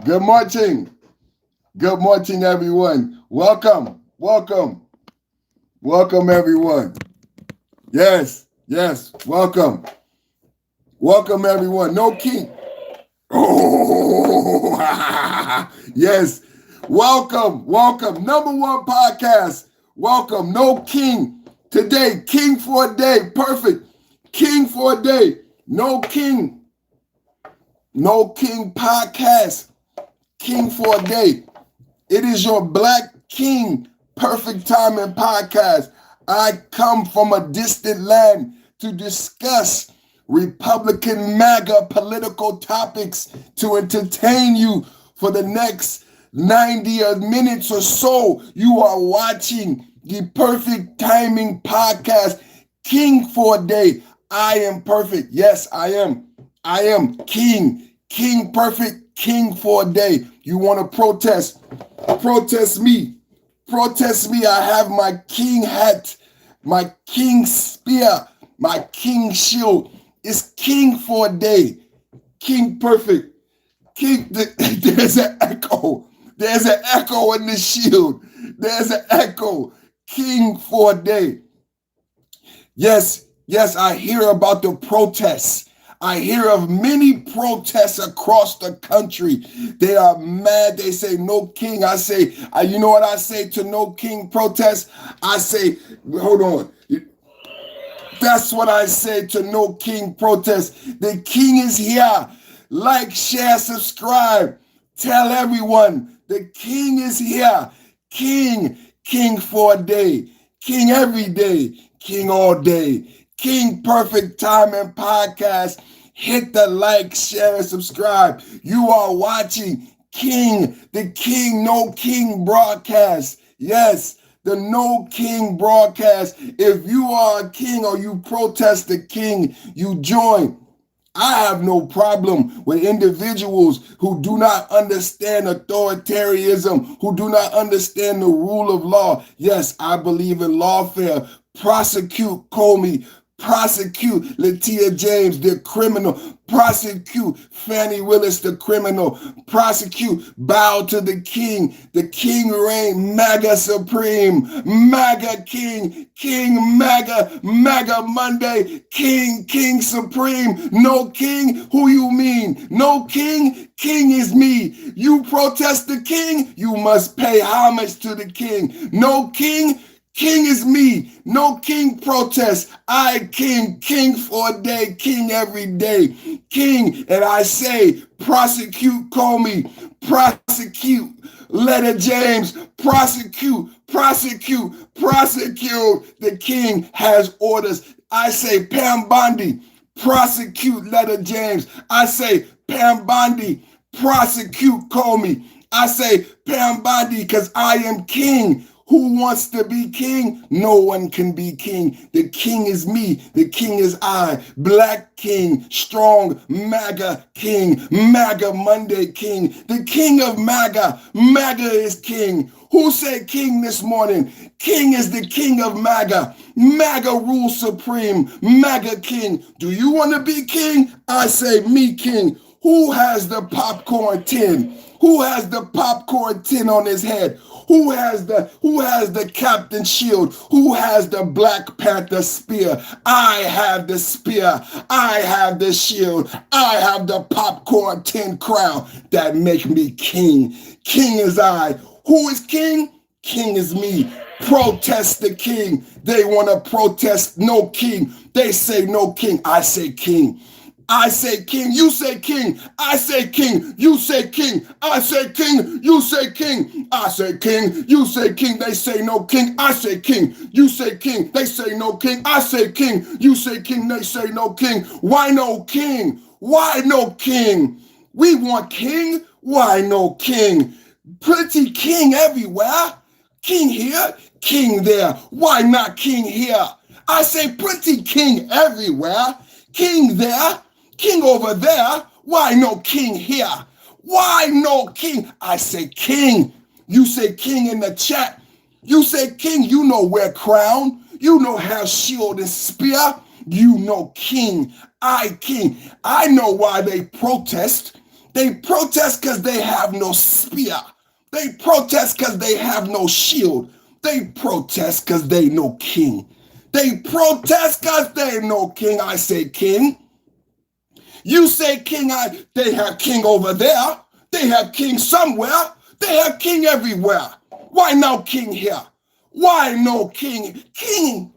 Good morning. Good morning, everyone. Welcome, everyone. Yes, welcome. Welcome, everyone. No king. Oh, yes. Welcome. Number one podcast. Welcome. No king. Today, king for a day. Perfect. King for a day. No king. No king podcast. King for a day. It is your Black King Perfect Timing podcast. I come from a distant land to discuss Republican MAGA political topics to entertain you for the next 90 minutes or so. You are watching the Perfect Timing podcast, King for a Day. I am perfect. Yes, I am. I am King. King perfect, King for a day. You want to protest? Protest me. Protest me. I have my king hat, my king spear, my king shield. It's king for a day. King perfect. King, there's an echo. There's an echo in the shield. There's an echo. King for a day. Yes, I hear about the protests. I hear of many protests across the country. They are mad. They say no king. I say, you know what I say to no king protests? I say, hold on. That's what I say to no king protests. The king is here. Like, share, subscribe. Tell everyone the king is here. King for a day. King every day. King all day. King Perfect Timing Podcast. Hit the like, share, and subscribe. You are watching the King No King broadcast. Yes, the No King broadcast. If you are a king or you protest the king, you join. I have no problem with individuals who do not understand authoritarianism, who do not understand the rule of law. Yes, I believe in lawfare. Prosecute Comey. Prosecute Latia James, the criminal. Prosecute Fannie Willis, the criminal. Prosecute, bow to the king reign, MAGA supreme, MAGA king, MAGA Monday, king supreme. No king, who you mean? No king, king is me. You protest the king, you must pay homage to the king. No king, king is me. No king protest. I king for a day, king every day. King, and I say, prosecute Comey, prosecute Letta James, prosecute. The king has orders. I say, Pam Bondi, prosecute Letta James. I say, Pam Bondi, prosecute Comey. I say, Pam Bondi, because I am king. Who wants to be king? No one can be king. The king is me. The king is I. Black king, strong MAGA king, MAGA Monday king, the king of MAGA. MAGA is king. Who said king this morning? King is the king of MAGA. MAGA rules supreme. MAGA king. Do you want to be king? I say me king. Who has the popcorn tin? Who has the popcorn tin on his head? Who has the Captain Shield? Who has the Black Panther spear? I have the spear. I have the shield. I have the popcorn tin crown that make me king. King is I. Who is king? King is me. Protest the king. They want to protest no king. They say no king. I say king. I say king, you say king. I say king, you say king. I say king, you say king. I say king, you say king. They say no king. I say king, you say king. They say no king. I say king, you say king. They say no king. Why no king? Why no king? We want king. Why no king? Pretty king everywhere. King here, king there. Why not king here? I say pretty king everywhere. King there. King over there, why no king here? Why no king? I say king. You say king in the chat. You say king, you know wear crown. You know have shield and spear. You know king. I king. I know why they protest. They protest because they have no spear. They protest because they have no shield. They protest because they no king. They protest because they no king. I say king. You say king. They have king over there. They have king somewhere. They have king everywhere. Why no king here? Why no king? King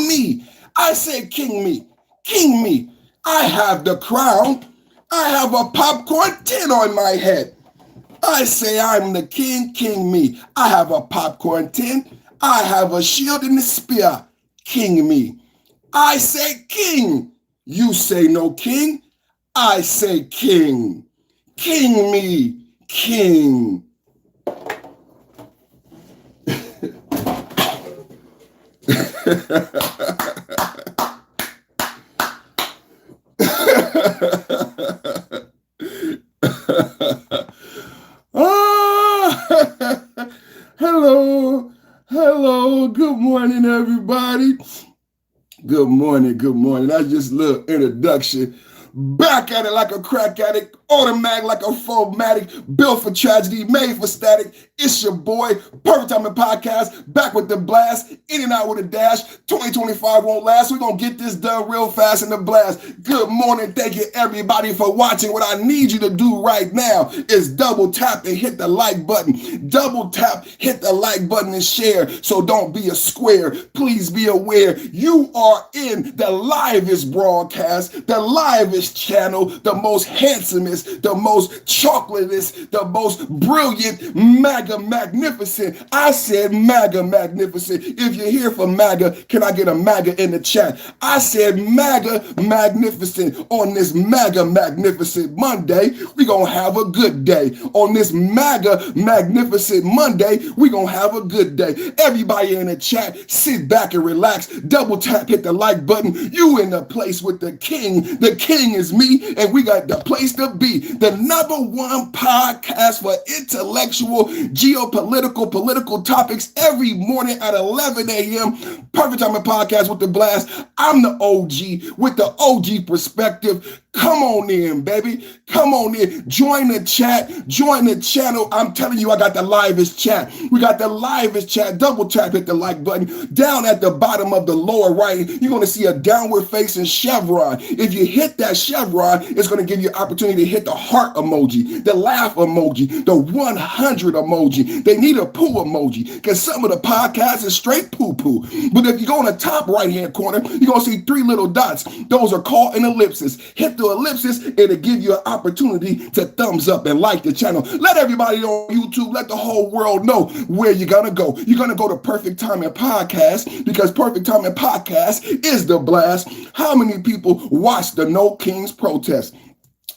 me. I say king me. King me. I have the crown. I have a popcorn tin on my head. I say I'm the king, king me. I have a popcorn tin. I have a shield and a spear. King me. I say king. You say no king. I say king. King me. King. Hello, good morning, everybody. Good morning. That's just a little introduction. Back at it like a crack addict, automatic like a phonematic, built for tragedy, made for static. It's your boy, Perfect Timing Podcast, back with the blast, in and out with a dash. 2025 won't last. We're going to get this done real fast in the blast. Good morning. Thank you, everybody, for watching. What I need you to do right now is double tap and hit the like button. Double tap, hit the like button and share. So don't be a square. Please be aware you are in the livest broadcast, the livest channel, the most handsomest, the most chocolatest, the most brilliant, MAGA magnificent. I said MAGA magnificent. If you're here for MAGA, can I get a MAGA in the chat? I said MAGA magnificent. On this MAGA magnificent Monday, we're going to have a good day. On this MAGA magnificent Monday, we're going to have a good day. Everybody in the chat, sit back and relax. Double tap, hit the like button. You in the place with the king. The king is me, and we got the place to be. The #1 podcast for intellectual, geopolitical, political topics every morning at 11 a.m. Perfect Timing Podcast with the blast. I'm the OG with the OG perspective. Come on in, baby. Come on in. Join the chat. Join the channel. I'm telling you, I got the livest chat. We got the livest chat. Double tap, hit the like button. Down at the bottom of the lower right, you're going to see a downward facing chevron. If you hit that chevron, it's going to give you an opportunity to hit the heart emoji, the laugh emoji, the 100 emoji. They need a poo emoji because some of the podcasts is straight poo-poo. But if you go in the top right-hand corner, you're going to see 3 little dots. Those are called an ellipsis. Hit the ellipsis and it'll give you an opportunity to thumbs up and like the channel. Let everybody on YouTube, let the whole world know where you're going to go. You're going to go to Perfect Timing Podcast because Perfect Timing Podcast is the blast. How many people watched the No Kings protest?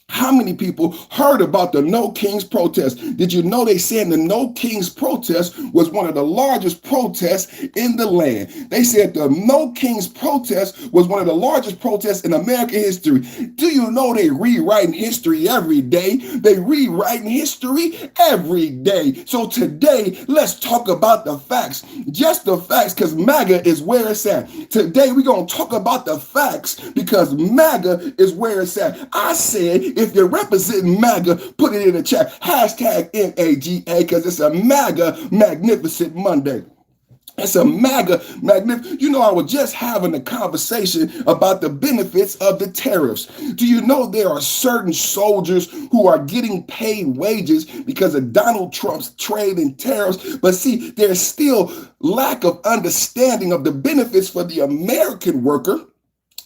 How many people heard about the No Kings protest? Did you know they said the No Kings protest was one of the largest protests in the land? They said the No Kings protest was one of the largest protests in American history. Do you know they rewriting history every day? They rewriting history every day. So today, let's talk about the facts. Just the facts, because MAGA is where it's at. Today, we're going to talk about the facts because MAGA is where it's at. I said, if you're representing MAGA, put it in the chat. Hashtag MAGA, because it's a MAGA Magnificent Monday. It's a MAGA magnificent. You know, I was just having a conversation about the benefits of the tariffs. Do you know there are certain soldiers who are getting paid wages because of Donald Trump's trade and tariffs? But see, there's still lack of understanding of the benefits for the American worker,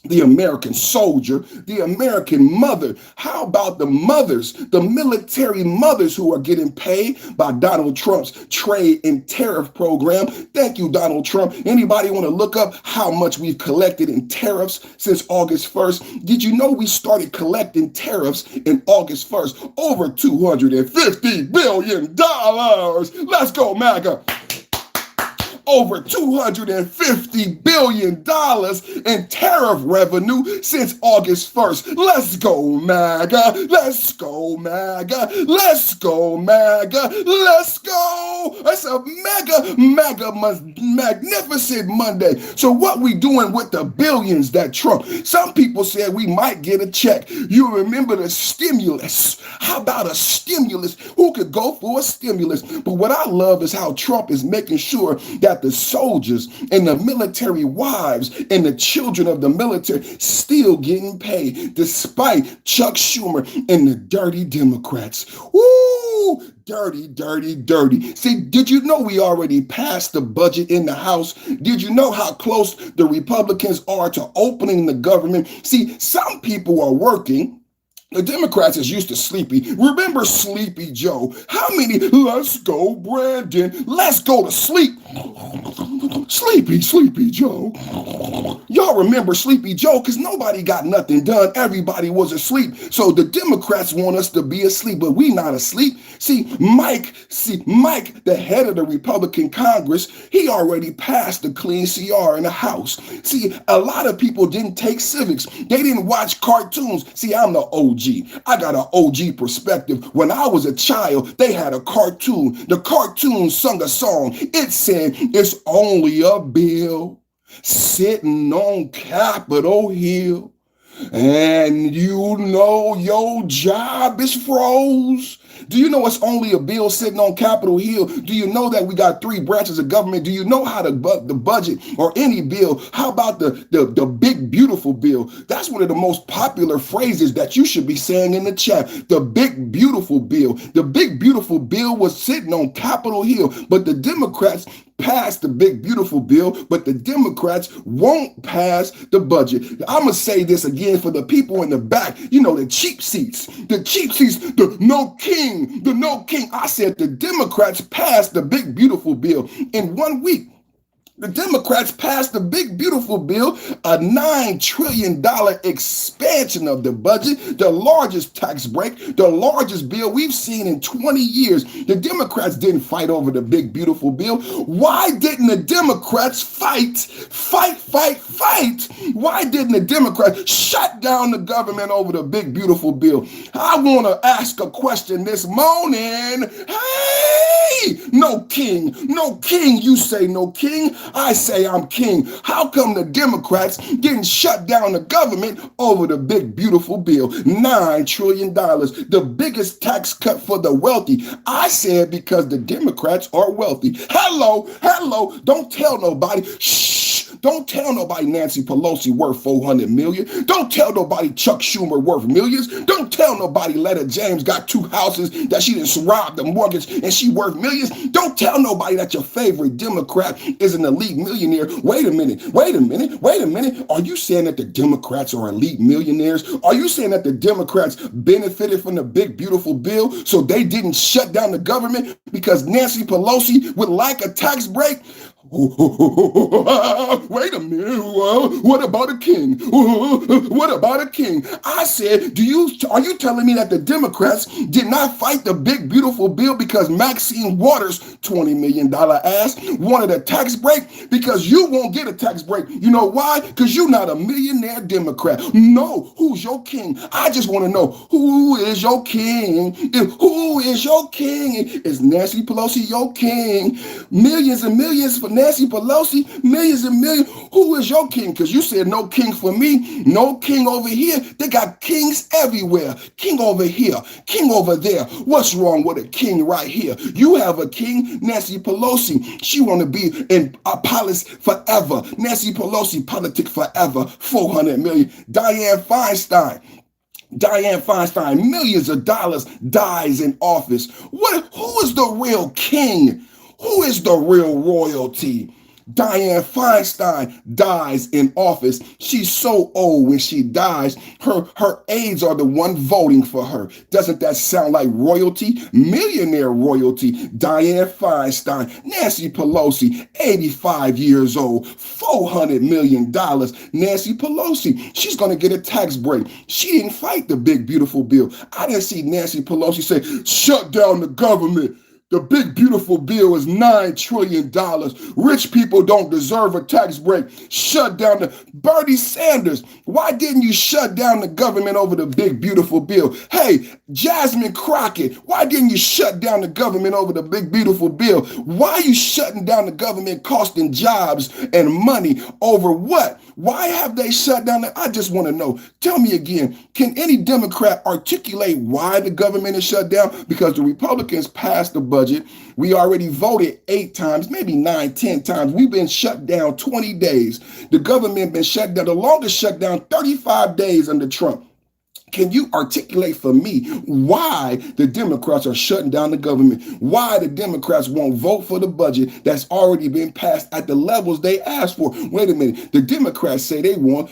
the American soldier, the American mother. How about the mothers, the military mothers who are getting paid by Donald Trump's trade and tariff program? Thank you, Donald Trump. Anybody want to look up how much we've collected in tariffs since August 1st? Did you know we started collecting tariffs in August 1st? Over $250 billion. Let's go, MAGA. Over $250 billion in tariff revenue since August 1st. Let's go, MAGA. Let's go, MAGA. Let's go, MAGA. Let's go. go. It's a magnificent Monday. So what we doing with the billions that Trump? Some people said we might get a check. You remember the stimulus. How about a stimulus? Who could go for a stimulus? But what I love is how Trump is making sure that the soldiers and the military wives and the children of the military still getting paid, despite Chuck Schumer and the dirty Democrats. Woo! Dirty, dirty, dirty. See, did you know we already passed the budget in the House? Did you know how close the Republicans are to opening the government? See, some people are working. The Democrats is used to Sleepy. Remember Sleepy Joe? How many? Let's go, Brandon. Let's go to sleep. Sleepy Joe. Y'all remember Sleepy Joe because nobody got nothing done. Everybody was asleep. So the Democrats want us to be asleep, but we not asleep. See, Mike, the head of the Republican Congress, he already passed the clean CR in the House. See, a lot of people didn't take civics. They didn't watch cartoons. See, I'm the OG. I got an OG perspective. When I was a child, they had a cartoon. The cartoon sung a song. It said, it's only a bill sitting on Capitol Hill. And you know your job is froze. Do you know it's only a bill sitting on Capitol Hill? Do you know that we got 3 branches of government? Do you know how the budget or any bill? How about the big beautiful bill? That's one of the most popular phrases that you should be saying in the chat. The big beautiful bill. The big beautiful bill was sitting on Capitol Hill, but the Democrats passed the big beautiful bill, but the Democrats won't pass the budget. I'm gonna say this again for the people in the back, you know, the cheap seats, the no king. I said the Democrats passed the big beautiful bill in 1 week. The Democrats passed the big beautiful bill, a $9 trillion expansion of the budget, the largest tax break, the largest bill we've seen in 20 years. The Democrats didn't fight over the big beautiful bill. Why didn't the Democrats fight? Why didn't the Democrats shut down the government over the big beautiful bill? I want to ask a question this morning. Hey, no king, you say no king. I say I'm king. How come the Democrats didn't shut down the government over the big, beautiful bill? $9 trillion, the biggest tax cut for the wealthy. I said because the Democrats are wealthy. Hello, don't tell nobody. Shh. Don't tell nobody Nancy Pelosi worth $400 million. Don't tell nobody Chuck Schumer worth millions. Don't tell nobody Letta James got 2 houses that she just robbed the mortgage and she worth millions. Don't tell nobody that your favorite Democrat is an elite millionaire. Wait a minute. Are you saying that the Democrats are elite millionaires? Are you saying that the Democrats benefited from the big beautiful bill so they didn't shut down the government because Nancy Pelosi would like a tax break? Wait a minute. What about a king? What about a king? I said, are you telling me that the Democrats did not fight the big beautiful bill because Maxine Waters' $20 million ass wanted a tax break? Because you won't get a tax break. You know why? Because you're not a millionaire Democrat. No, who's your king? I just want to know, who is your king? Who is your king? Is Nancy Pelosi your king? Millions and millions for Nancy Pelosi, millions and millions. Who is your king? Because you said no king for me, no king over here. They got kings everywhere. King over here, king over there. What's wrong with a king right here? You have a king, Nancy Pelosi. She want to be in a palace forever. Nancy Pelosi, politics forever. 400 million. Dianne Feinstein, millions of dollars, dies in office. Who is the real king? Who is the real royalty? Dianne Feinstein dies in office. She's so old when she dies. Her aides are the one voting for her. Doesn't that sound like royalty? Millionaire royalty. Dianne Feinstein. Nancy Pelosi, 85 years old, $400 million. Nancy Pelosi, she's going to get a tax break. She didn't fight the big, beautiful bill. I didn't see Nancy Pelosi say, shut down the government. The big beautiful bill is $9 trillion. Rich people don't deserve a tax break. Shut down the Bernie Sanders. Why didn't you shut down the government over the big beautiful bill? Hey, Jasmine Crockett, why didn't you shut down the government over the big beautiful bill? Why are you shutting down the government costing jobs and money over what? Why have they shut down? I just want to know. Tell me again, can any Democrat articulate why the government is shut down? Because the Republicans passed the budget. We already voted 8 times, maybe 9, 10 times. We've been shut down 20 days. The government been shut down, the longest shutdown, 35 days under Trump. Can you articulate for me why the Democrats are shutting down the government? Why the Democrats won't vote for the budget that's already been passed at the levels they asked for? Wait a minute. The Democrats say they want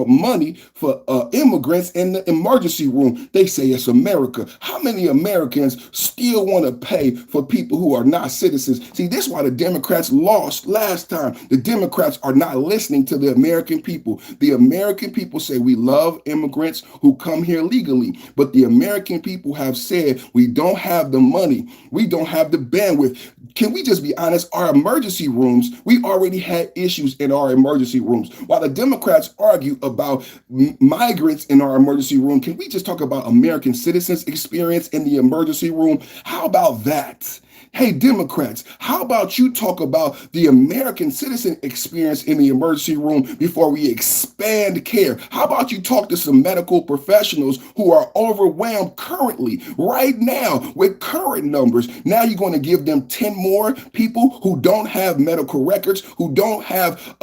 money for immigrants in the emergency room. They say it's America. How many Americans still want to pay for people who are not citizens? See, this is why the Democrats lost last time. The Democrats are not listening to the American people. The American people say we love immigrants who come here legally. But the American people have said, we don't have the money. We don't have the bandwidth. Can we just be honest? Our emergency rooms, we already had issues in our emergency rooms. While the Democrats argue about migrants in our emergency room, can we just talk about American citizens' experience in the emergency room? How about that? Hey, Democrats, how about you talk about the American citizen experience in the emergency room before we expand care? How about you talk to some medical professionals who are overwhelmed currently, right now, with current numbers? Now you're going to give them 10 more people who don't have medical records, who don't have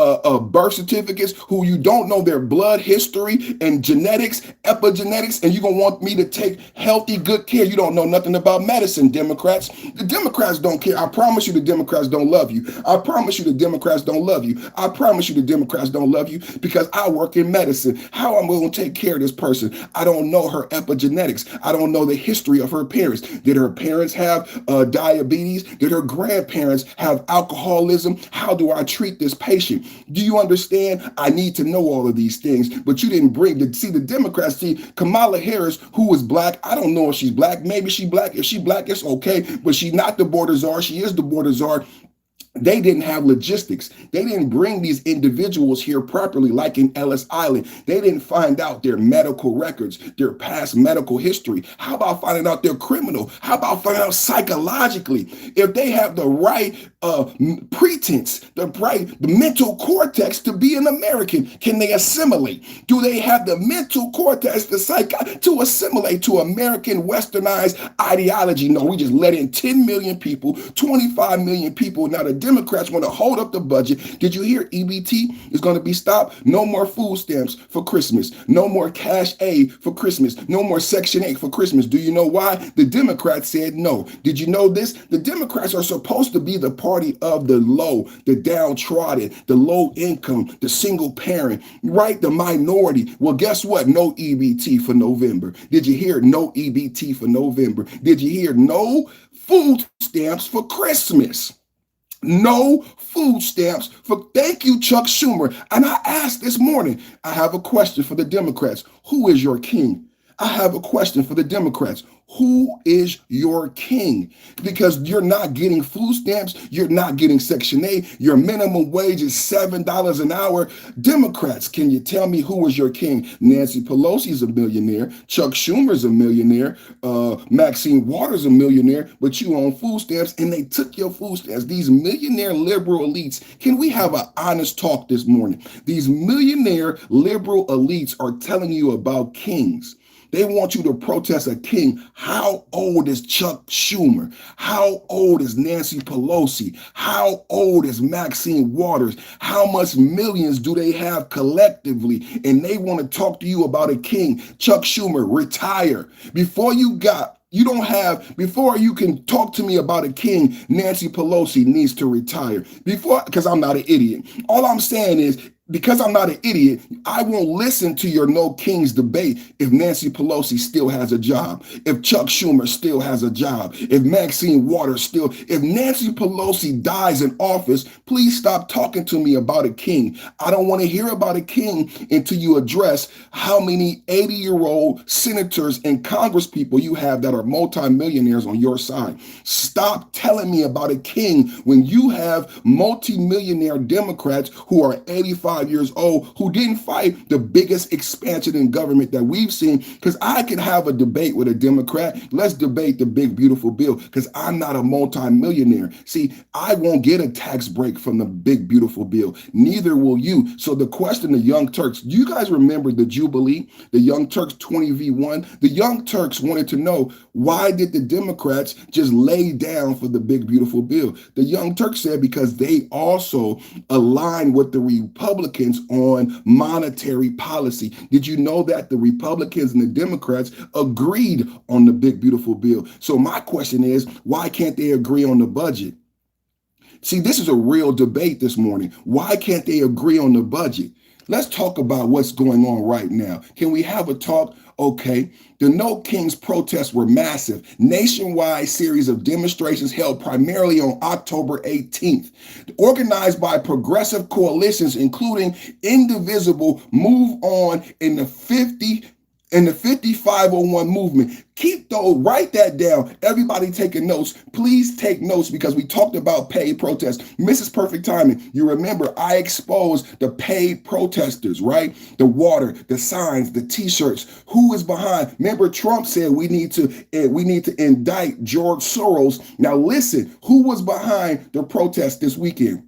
birth certificates, who you don't know their blood history and genetics, epigenetics, and you're going to want me to take healthy, good care. You don't know nothing about medicine, Democrats. The Democrats don't care. I promise you the Democrats don't love you. I promise you the Democrats don't love you. I promise you the Democrats don't love you because I work in medicine. How am I going to take care of this person? I don't know her epigenetics. I don't know the history of her parents. Did her parents have diabetes? Did her grandparents have alcoholism? How do I treat this patient? Do you understand? I need to know all of these things, but you didn't see the Democrats. See, Kamala Harris, who is black. I don't know if she's black. Maybe she's black. If she's black, it's okay, but she's not the border czar. She is the border czar. They didn't have logistics. They didn't bring these individuals here properly, like in Ellis Island. They didn't find out their medical records, their past medical history. How about finding out their criminal? How about finding out psychologically if they have the right pretense, the mental cortex to be an American? Can they assimilate? Do they have the mental cortex, to assimilate to American westernized ideology? No, we just let in 10 million people, 25 million people. Now the Democrats want to hold up the budget. Did you hear EBT is going to be stopped? No more food stamps for Christmas. No more cash aid for Christmas. No more Section 8 for Christmas. Do you know why? The Democrats said no. Did you know this? The Democrats are supposed to be the party of the low, the downtrodden, the low income, the single parent, right? The minority. Well, guess what? No EBT for November. Did you hear no EBT for November? Did you hear no food stamps for Christmas? No food stamps for, thank you, Chuck Schumer. And I asked this morning, I have a question for the Democrats. Who is your king? I have a question for the Democrats. Who is your king? Because you're not getting food stamps. You're not getting Section 8. Your minimum wage is $7 an hour. Democrats, can you tell me who is your king? Nancy Pelosi is a millionaire. Chuck Schumer is a millionaire. Maxine Waters is a millionaire. But you own food stamps and they took your food stamps. These millionaire liberal elites, can we have an honest talk this morning? These millionaire liberal elites are telling you about kings. They want you to protest a king. How old is Chuck Schumer? How old is Nancy Pelosi? How old is Maxine Waters? How much millions do they have collectively? And they want to talk to you about a king. Chuck Schumer, retire. Before you can talk to me about a king, Nancy Pelosi needs to retire. Because I'm not an idiot. All I'm saying is, because I'm not an idiot, I won't listen to your No Kings debate if Nancy Pelosi still has a job, if Chuck Schumer still has a job, if Maxine Waters still, if Nancy Pelosi dies in office, please stop talking to me about a king. I don't want to hear about a king until you address how many 80-year-old senators and congresspeople you have that are multimillionaires on your side. Stop telling me about a king when you have multimillionaire Democrats who are 85 years old who didn't fight the biggest expansion in government that we've seen. Because I can have a debate with a Democrat. Let's debate the big beautiful bill, because I'm not a multimillionaire. See, I won't get a tax break from the big beautiful bill. Neither will you. So the question, the Young Turks, do you guys remember the Jubilee, the Young Turks 20v1? The Young Turks wanted to know, why did the Democrats just lay down for the big beautiful bill? The Young Turks said because they also align with the Republicans on monetary policy. Did you know that the Republicans and the Democrats agreed on the big beautiful bill? So my question is, why can't they agree on the budget? See, this is a real debate this morning. Why can't they agree on the budget? Let's talk about what's going on right now. Can we have a talk? Okay, the No Kings protests were massive. Nationwide series of demonstrations held primarily on October 18th, organized by progressive coalitions, including Indivisible, Move On, and the 5501 movement. Write that down. Everybody taking notes. Please take notes, because we talked about paid protests. Mrs. Perfect Timing, you remember I exposed the paid protesters, right? The water, the signs, the t-shirts. Who is behind? Remember Trump said we need to indict George Soros. Now listen, who was behind the protest this weekend?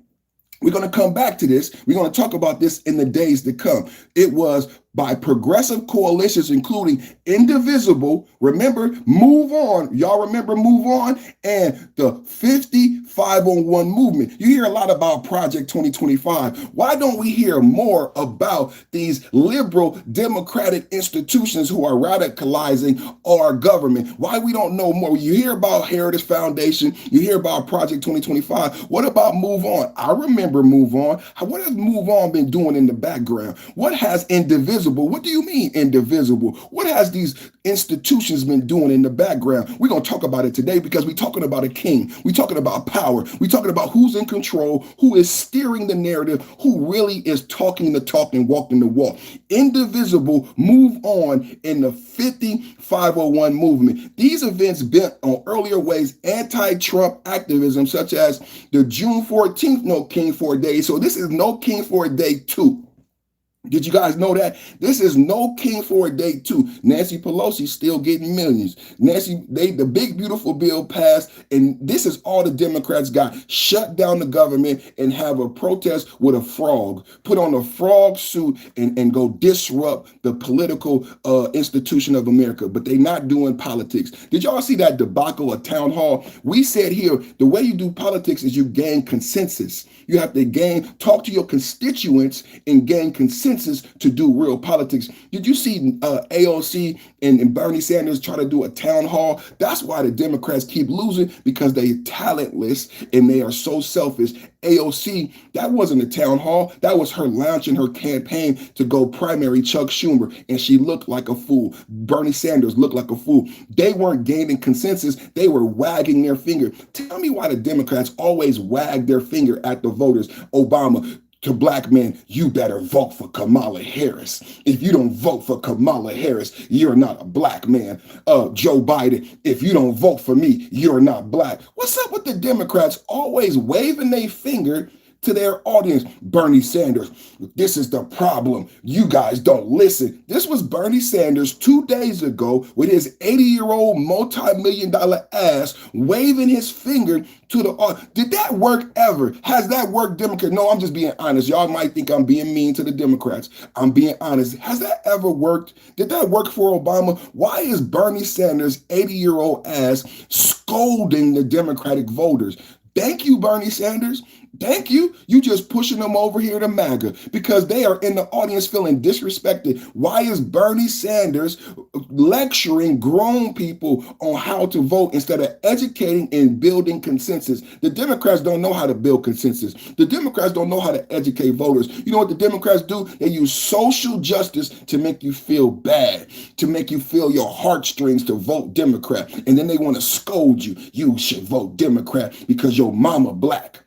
We're going to come back to this. We're going to talk about this in the days to come. It was by progressive coalitions, including Indivisible, remember, Move On, y'all remember Move On, and the 5501 movement. You hear a lot about Project 2025. Why don't we hear more about these liberal democratic institutions who are radicalizing our government? Why we don't know more? You hear about Heritage Foundation, you hear about Project 2025. What about Move On? I remember Move On. What has Move On been doing in the background? What has Indivisible? What do you mean indivisible? What has these institutions been doing in the background? We're going to talk about it today, because we're talking about a king. We're talking about power. We're talking about who's in control, who is steering the narrative, who really is talking the talk and walking the walk. Indivisible, Move On, and the 5501 movement. These events bent on earlier ways anti-Trump activism, such as the June 14th No King for a Day. So this is No King for a Day 2. Did you guys know that? This is No King for a Day 2. Nancy Pelosi still getting millions. The big beautiful bill passed, and this is all the Democrats got. Shut down the government and have a protest with a frog. Put on a frog suit and go disrupt the political institution of America. But they're not doing politics. Did y'all see that debacle at Town Hall? We said here, the way you do politics is you gain consensus. You have to talk to your constituents and gain consensus to do real politics. Did you see AOC and Bernie Sanders try to do a town hall? That's why the Democrats keep losing, because they're talentless and they are so selfish. AOC, that wasn't a town hall. That was her launching her campaign to go primary Chuck Schumer, and she looked like a fool. Bernie Sanders looked like a fool. They weren't gaining consensus. They were wagging their finger. Tell me why the Democrats always wag their finger at the voters. Obama, to black men, you better vote for Kamala Harris. If you don't vote for Kamala Harris, you're not a black man. Joe Biden, if you don't vote for me, you're not black. What's up with the Democrats always waving their finger to their audience? Bernie Sanders, this is the problem. You guys don't listen. This was Bernie Sanders 2 days ago with his 80-year-old multi-million-dollar ass waving his finger to the audience. Did that work ever? Has that worked, Democrat? No, I'm just being honest. Y'all might think I'm being mean to the Democrats. I'm being honest. Has that ever worked? Did that work for Obama? Why is Bernie Sanders' 80-year-old ass scolding the Democratic voters? Thank you, Bernie Sanders. Thank you. You just pushing them over here to MAGA because they are in the audience feeling disrespected. Why is Bernie Sanders lecturing grown people on how to vote instead of educating and building consensus? The Democrats don't know how to build consensus. The Democrats don't know how to educate voters. You know what the Democrats do? They use social justice to make you feel bad, to make you feel your heartstrings to vote Democrat. And then they want to scold you. You should vote Democrat because your mama black.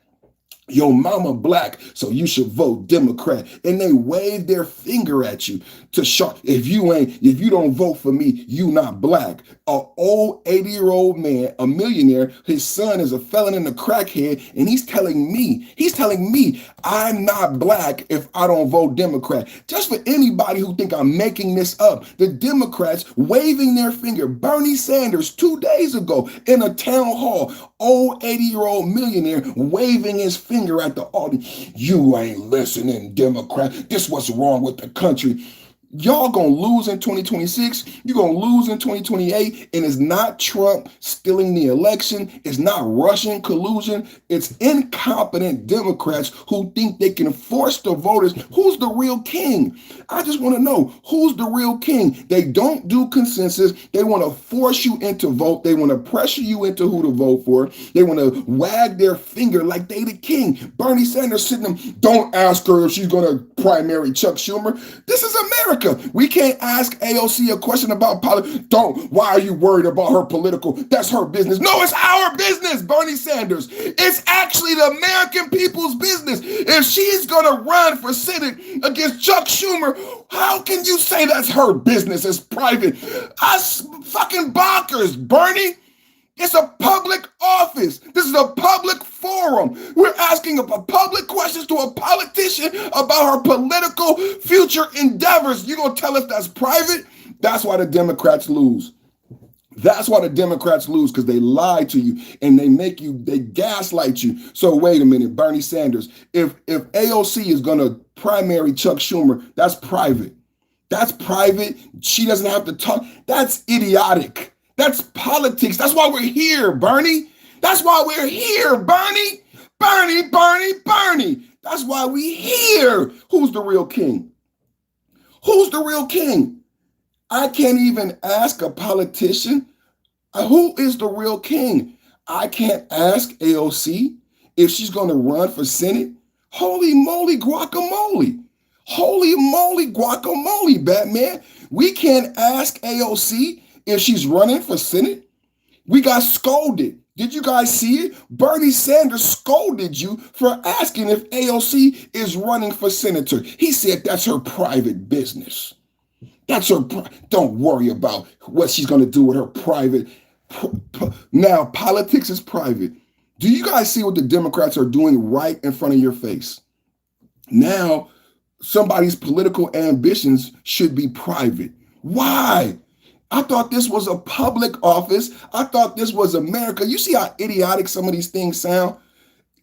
Your mama black, so you should vote Democrat. And they wave their finger at you to show if you don't vote for me, you not black. An old 80-year-old man, a millionaire, his son is a felon and a crackhead, and he's telling me I'm not black if I don't vote Democrat. Just for anybody who think I'm making this up, the Democrats waving their finger. Bernie Sanders 2 days ago in a town hall, old 80-year-old millionaire waving his finger at the audience. You ain't listening, Democrat. This what's wrong with the country. Y'all gonna lose in 2026. You're gonna lose in 2028. And it's not Trump stealing the election. It's not Russian collusion. It's incompetent Democrats who think they can force the voters. Who's the real king? I just want to know who's the real king. They don't do consensus. They want to force you into vote. They want to pressure you into who to vote for. They want to wag their finger like they the king. Bernie Sanders sitting them. Don't ask her if she's gonna primary Chuck Schumer. This is America. We can't ask AOC a question about politics. Why are you worried about her political? That's her business. No, it's our business, Bernie Sanders. It's actually the American people's business. If she's going to run for Senate against Chuck Schumer, how can you say that's her business? It's private. Us fucking bonkers, Bernie. It's a public office. This is a public forum. We're asking public questions to a politician about her political future endeavors. You gonna tell us that's private? That's why the Democrats lose. That's why the Democrats lose, because they lie to you and they gaslight you. So wait a minute, Bernie Sanders, if AOC is gonna primary Chuck Schumer, that's private. That's private. She doesn't have to talk. That's idiotic. That's politics. That's why we're here, Bernie. That's why we're here, Bernie. Bernie. That's why we're here. Who's the real king? Who's the real king? I can't even ask a politician. Who is the real king? I can't ask AOC if she's going to run for Senate. Holy moly guacamole. Holy moly guacamole, Batman. We can't ask AOC if she's running for Senate. We got scolded. Did you guys see it? Bernie Sanders scolded you for asking if AOC is running for senator. He said that's her private business. That's her. Don't worry about what she's going to do with her private. Now, politics is private. Do you guys see what the Democrats are doing right in front of your face? Now, somebody's political ambitions should be private. Why? I thought this was a public office. I thought this was America. You see how idiotic some of these things sound?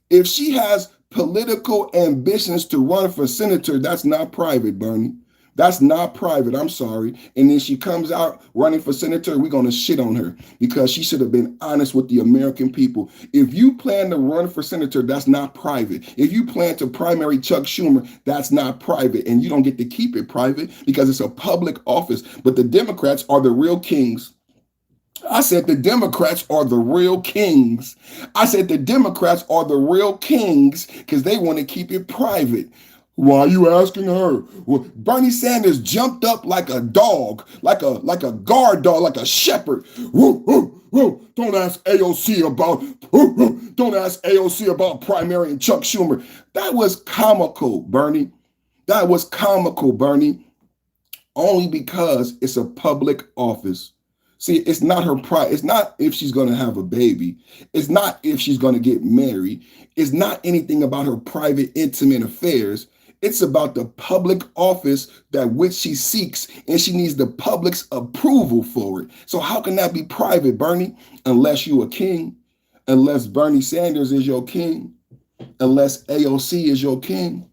If she has political ambitions to run for senator, that's not private, Bernie. That's not private. I'm sorry. And then she comes out running for senator, we're going to shit on her because she should have been honest with the American people. If you plan to run for senator, that's not private. If you plan to primary Chuck Schumer, that's not private. And you don't get to keep it private because it's a public office. But the Democrats are the real kings. I said the Democrats are the real kings. I said the Democrats are the real kings because they want to keep it private. Why are you asking her? Well, Bernie Sanders jumped up like a dog, like a guard dog, like a shepherd. Woo, woo, woo. Don't ask AOC about primary and Chuck Schumer. That was comical, Bernie. That was comical, Bernie. Only because it's a public office. See, it's not her pride. It's not if she's going to have a baby. It's not if she's going to get married. It's not anything about her private, intimate affairs. It's about the public office that which she seeks, and she needs the public's approval for it. So how can that be private, Bernie? Unless you a king, unless Bernie Sanders is your king, unless AOC is your king.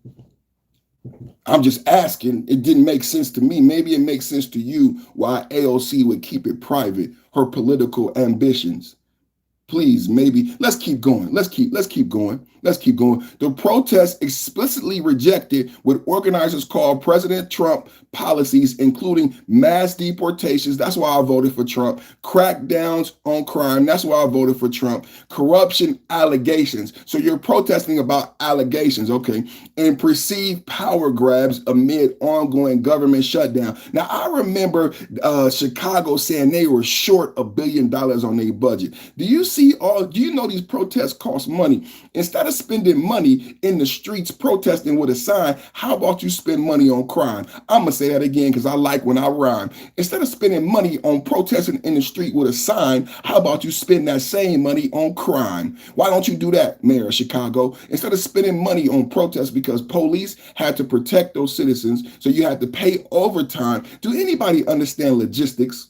I'm just asking. It didn't make sense to me. Maybe it makes sense to you why AOC would keep it private, her political ambitions. Please, maybe let's keep going. Let's keep going. Let's keep going. The protest explicitly rejected what organizers call President Trump policies, including mass deportations. That's why I voted for Trump. Crackdowns on crime. That's why I voted for Trump. Corruption allegations. So you're protesting about allegations, okay? And perceived power grabs amid ongoing government shutdown. Now, I remember Chicago saying they were short $1 billion on their budget. Do you know these protests cost money? Instead of spending money in the streets protesting with a sign, how about you spend money on crime? I'm going to say that again because I like when I rhyme. Instead of spending money on protesting in the street with a sign, how about you spend that same money on crime? Why don't you do that, Mayor of Chicago? Instead of spending money on protests because police had to protect those citizens, so you had to pay overtime. Do anybody understand logistics?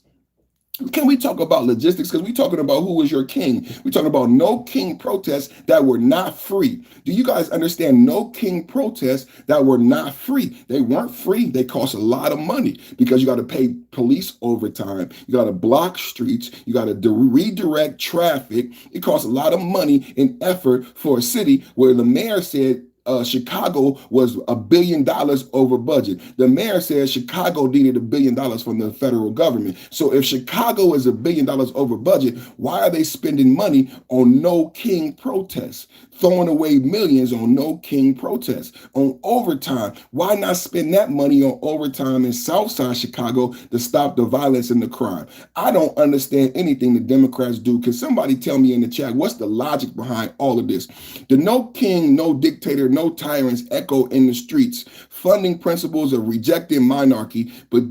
Can we talk about logistics? Because we're talking about who is your king. We're talking about no king protests that were not free. Do you guys understand no king protests that were not free? They weren't free. They cost a lot of money because you got to pay police overtime. You got to block streets. You got to redirect traffic. It costs a lot of money and effort for a city where the mayor said Chicago was $1 billion over budget. The mayor says Chicago needed $1 billion from the federal government. So if Chicago is $1 billion over budget, why are they spending money on no king protests? Throwing away millions on no king protests, on overtime. Why not spend that money on overtime in Southside Chicago to stop the violence and the crime? I don't understand anything the Democrats do. Can somebody tell me in the chat, what's the logic behind all of this? The no king, no dictator, no tyrants echo in the streets, funding principles of rejecting monarchy, but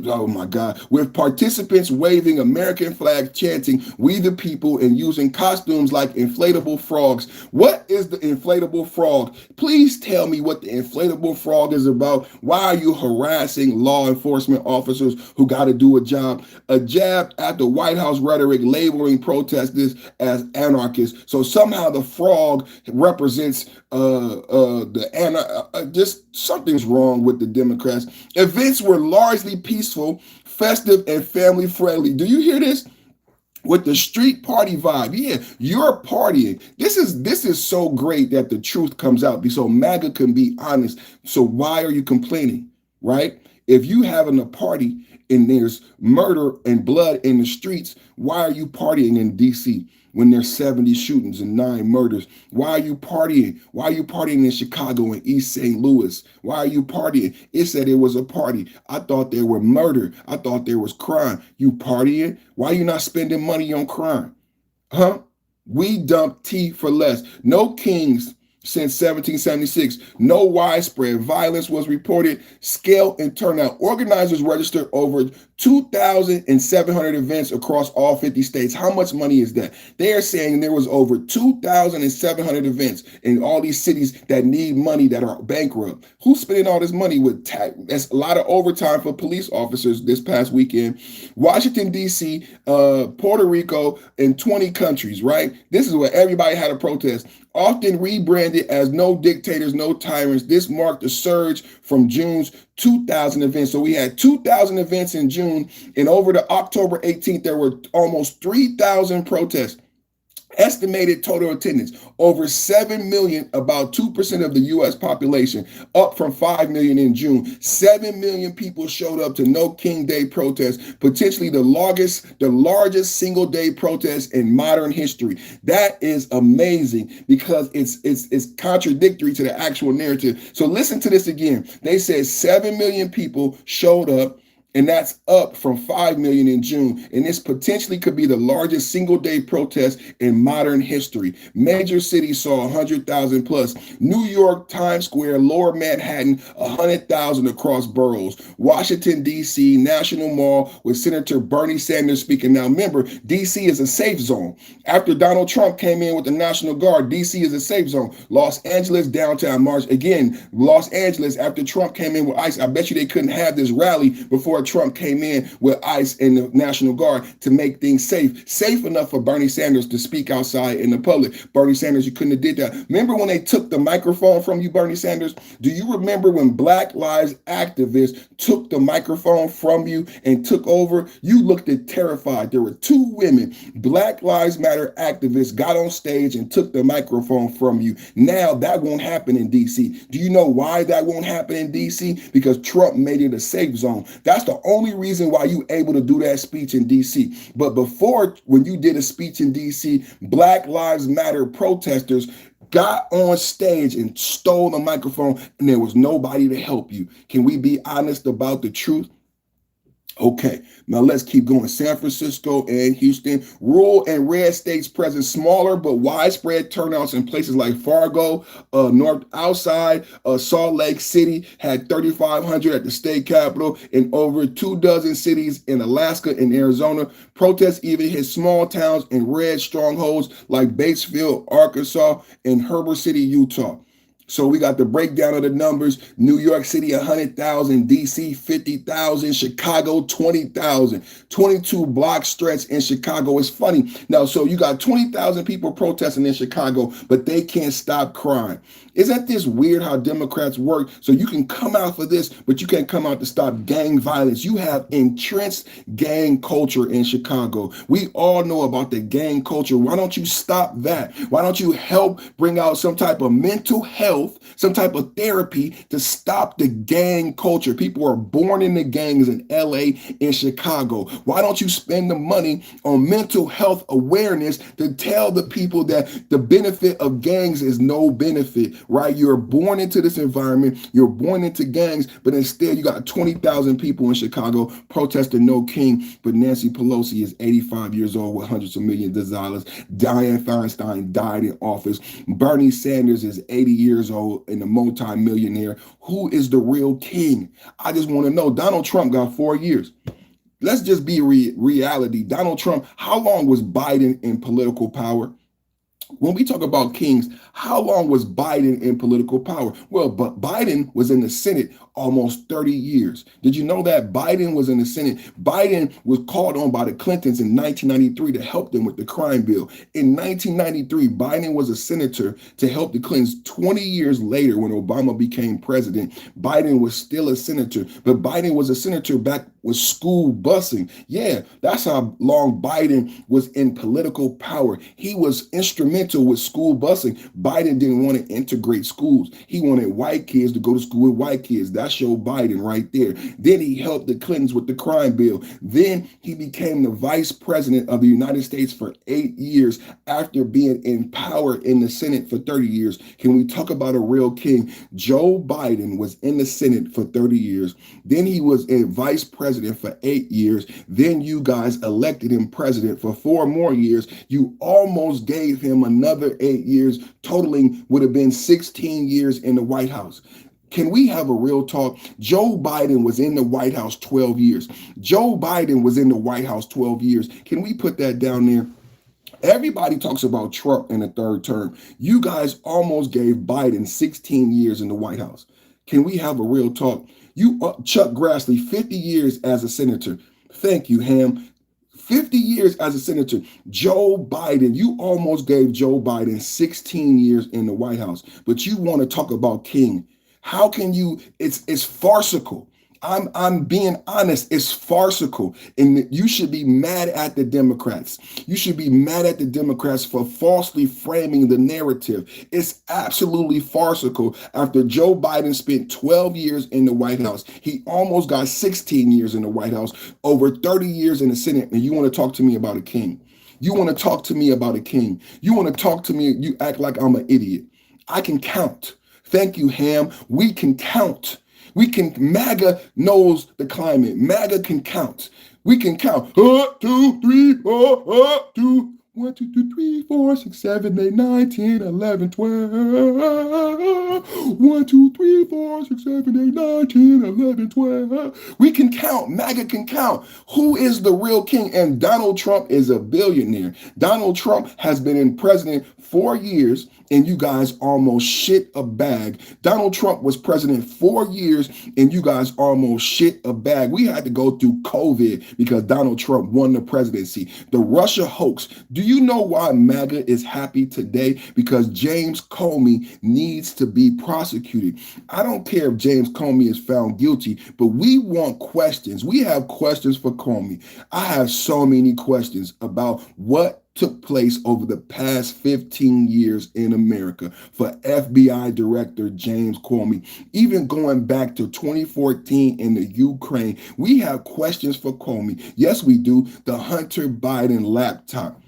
oh my God, with participants waving American flags, chanting, "We the people," and using costumes like inflatable frogs. What is the inflatable frog? Please tell me what the inflatable frog is about. Why are you harassing law enforcement officers who got to do a job? A jab at the White House rhetoric labeling protesters as anarchists. So somehow the frog represents just something's wrong with the Democrats. Events were largely peaceful, festive, and family friendly. Do you hear this? With the street party vibe. Yeah, you're partying. This is so great that the truth comes out so MAGA can be honest. So why are you complaining, right? If you having a party and there's murder and blood in the streets, why are you partying in DC when there's 70 shootings and 9 murders? Why are you partying? Why are you partying in Chicago and East St. Louis? Why are you partying? It said it was a party. I thought there were murder. I thought there was crime. You partying? Why are you not spending money on crime? Huh? We dumped tea for less. No kings since 1776. No widespread violence was reported. Scale and turnout. Organizers registered over 2,700 events across all 50 states. How much money is that? They are saying there was over 2,700 events in all these cities that need money, that are bankrupt. Who's spending all this money with tax? That's a lot of overtime for police officers this past weekend. Washington, D.C., Puerto Rico, and 20 countries, right? This is where everybody had a protest. Often rebranded as no dictators, no tyrants. This marked a surge from June's 2,000 events. So we had 2,000 events in June, and over to October 18th, there were almost 3,000 protests. Estimated total attendance, over 7 million, about 2% of the U.S. population, up from 5 million in June. 7 million people showed up to No King Day protest, potentially the largest single day protest in modern history. That is amazing because it's contradictory to the actual narrative. So listen to this again. They said 7 million people showed up, and that's up from 5 million in June. And this potentially could be the largest single day protest in modern history. Major cities saw 100,000 plus. New York, Times Square, Lower Manhattan, 100,000 across boroughs. Washington, D.C., National Mall with Senator Bernie Sanders speaking. Now remember, D.C. is a safe zone. After Donald Trump came in with the National Guard, D.C. is a safe zone. Los Angeles, downtown March. Again, Los Angeles, after Trump came in with ICE, I bet you they couldn't have this rally before Trump came in with ICE and the National Guard to make things safe enough for Bernie Sanders to speak outside in the public. Bernie Sanders, you couldn't have did that. Remember when they took the microphone from you, Bernie Sanders? Do you remember when Black Lives activists took the microphone from you and took over? You looked at terrified. There were two women, Black Lives Matter activists, got on stage and took the microphone from you. Now that won't happen in DC. Do you know why that won't happen in DC? Because Trump made it a safe zone. That's the only reason why you able to do that speech in DC. But before, when you did a speech in DC, Black Lives Matter protesters got on stage and stole the microphone, and there was nobody to help you. Can we be honest about the truth? Okay, now let's keep going. San Francisco and Houston, rural and red states present smaller but widespread turnouts in places like Fargo, north outside Salt Lake City had 3,500 at the state capitol. In over 24 cities in Alaska and Arizona, protests even hit small towns in red strongholds like Batesville, Arkansas, and Heber City, Utah. So we got the breakdown of the numbers. New York City, 100,000. DC, 50,000. Chicago, 20,000. 22 block stretch in Chicago. It's funny. Now, so you got 20,000 people protesting in Chicago, but they can't stop crime. Isn't this weird how Democrats work? So you can come out for this, but you can't come out to stop gang violence. You have entrenched gang culture in Chicago. We all know about the gang culture. Why don't you stop that? Why don't you help bring out some type of mental health, some type of therapy to stop the gang culture? People are born in the gangs in LA and Chicago. Why don't you spend the money on mental health awareness to tell the people that the benefit of gangs is no benefit? Right? You're born into this environment. You're born into gangs, but instead you got 20,000 people in Chicago protesting no king. But Nancy Pelosi is 85 years old with hundreds of millions of dollars. Dianne Feinstein died in office. Bernie Sanders is 80 years old and a multi-millionaire. Who is the real king? I just want to know. Donald Trump got 4 years. Let's just be reality. Donald Trump, how long was Biden in political power? When we talk about kings, how long was Biden in political power? Well, but Biden was in the Senate almost 30 years. Did you know that Biden was in the Senate? Biden was called on by the Clintons in 1993 to help them with the crime bill. In 1993, Biden was a senator to help the Clintons. 20 years later, when Obama became president, Biden was still a senator, but Biden was a senator back with school busing. Yeah, that's how long Biden was in political power. He was instrumental with school busing. Biden didn't want to integrate schools. He wanted white kids to go to school with white kids. That's Joe Biden right there. Then he helped the Clintons with the crime bill. Then he became the vice president of the United States for 8 years after being in power in the Senate for 30 years. Can we talk about a real king? Joe Biden was in the Senate for 30 years. Then he was a vice president for 8 years. Then you guys elected him president for 4 more years. You almost gave him another 8 years, totaling would have been 16 years in the White House. Can we have a real talk? Joe Biden was in the White House 12 years. Joe Biden was in the White House 12 years. Can we put that down there? Everybody talks about Trump in the third term. You guys almost gave Biden 16 years in the White House. Can we have a real talk? You, Chuck Grassley, 50 years as a senator. Thank you, Ham. 50 years as a senator. Joe Biden, you almost gave Joe Biden 16 years in the White House, but you want to talk about king. How can you? It's farcical. I'm being honest. It's farcical. And you should be mad at the Democrats. You should be mad at the Democrats for falsely framing the narrative. It's absolutely farcical. After Joe Biden spent 12 years in the White House, he almost got 16 years in the White House, over 30 years in the Senate. And you want to talk to me about a king? You want to talk to me about a king? You want to talk to me? You act like I'm an idiot. I can count. Thank you, Ham. We can count. We can, MAGA knows the climate. MAGA can count. We can count. 2, 3, 4, 2. 1, 2, 3, 4, 6, 7, 8, 9, 10, 11, 12. 1, 2, 3, 4, 6, 7, 8, 9, 10, 11, 12. We can count. MAGA can count. Who is the real king? And Donald Trump is a billionaire. Donald Trump has been in president 4 years, and you guys almost shit a bag. Donald Trump was president 4 years, and you guys almost shit a bag. We had to go through COVID because Donald Trump won the presidency. The Russia hoax. Do you know why MAGA is happy today? Because James Comey needs to be prosecuted. I don't care if James Comey is found guilty, but we want questions. We have questions for Comey. I have so many questions about what took place over the past 15 years in America for FBI Director James Comey. Even going back to 2014 in the Ukraine, we have questions for Comey. Yes, we do. The Hunter Biden laptop,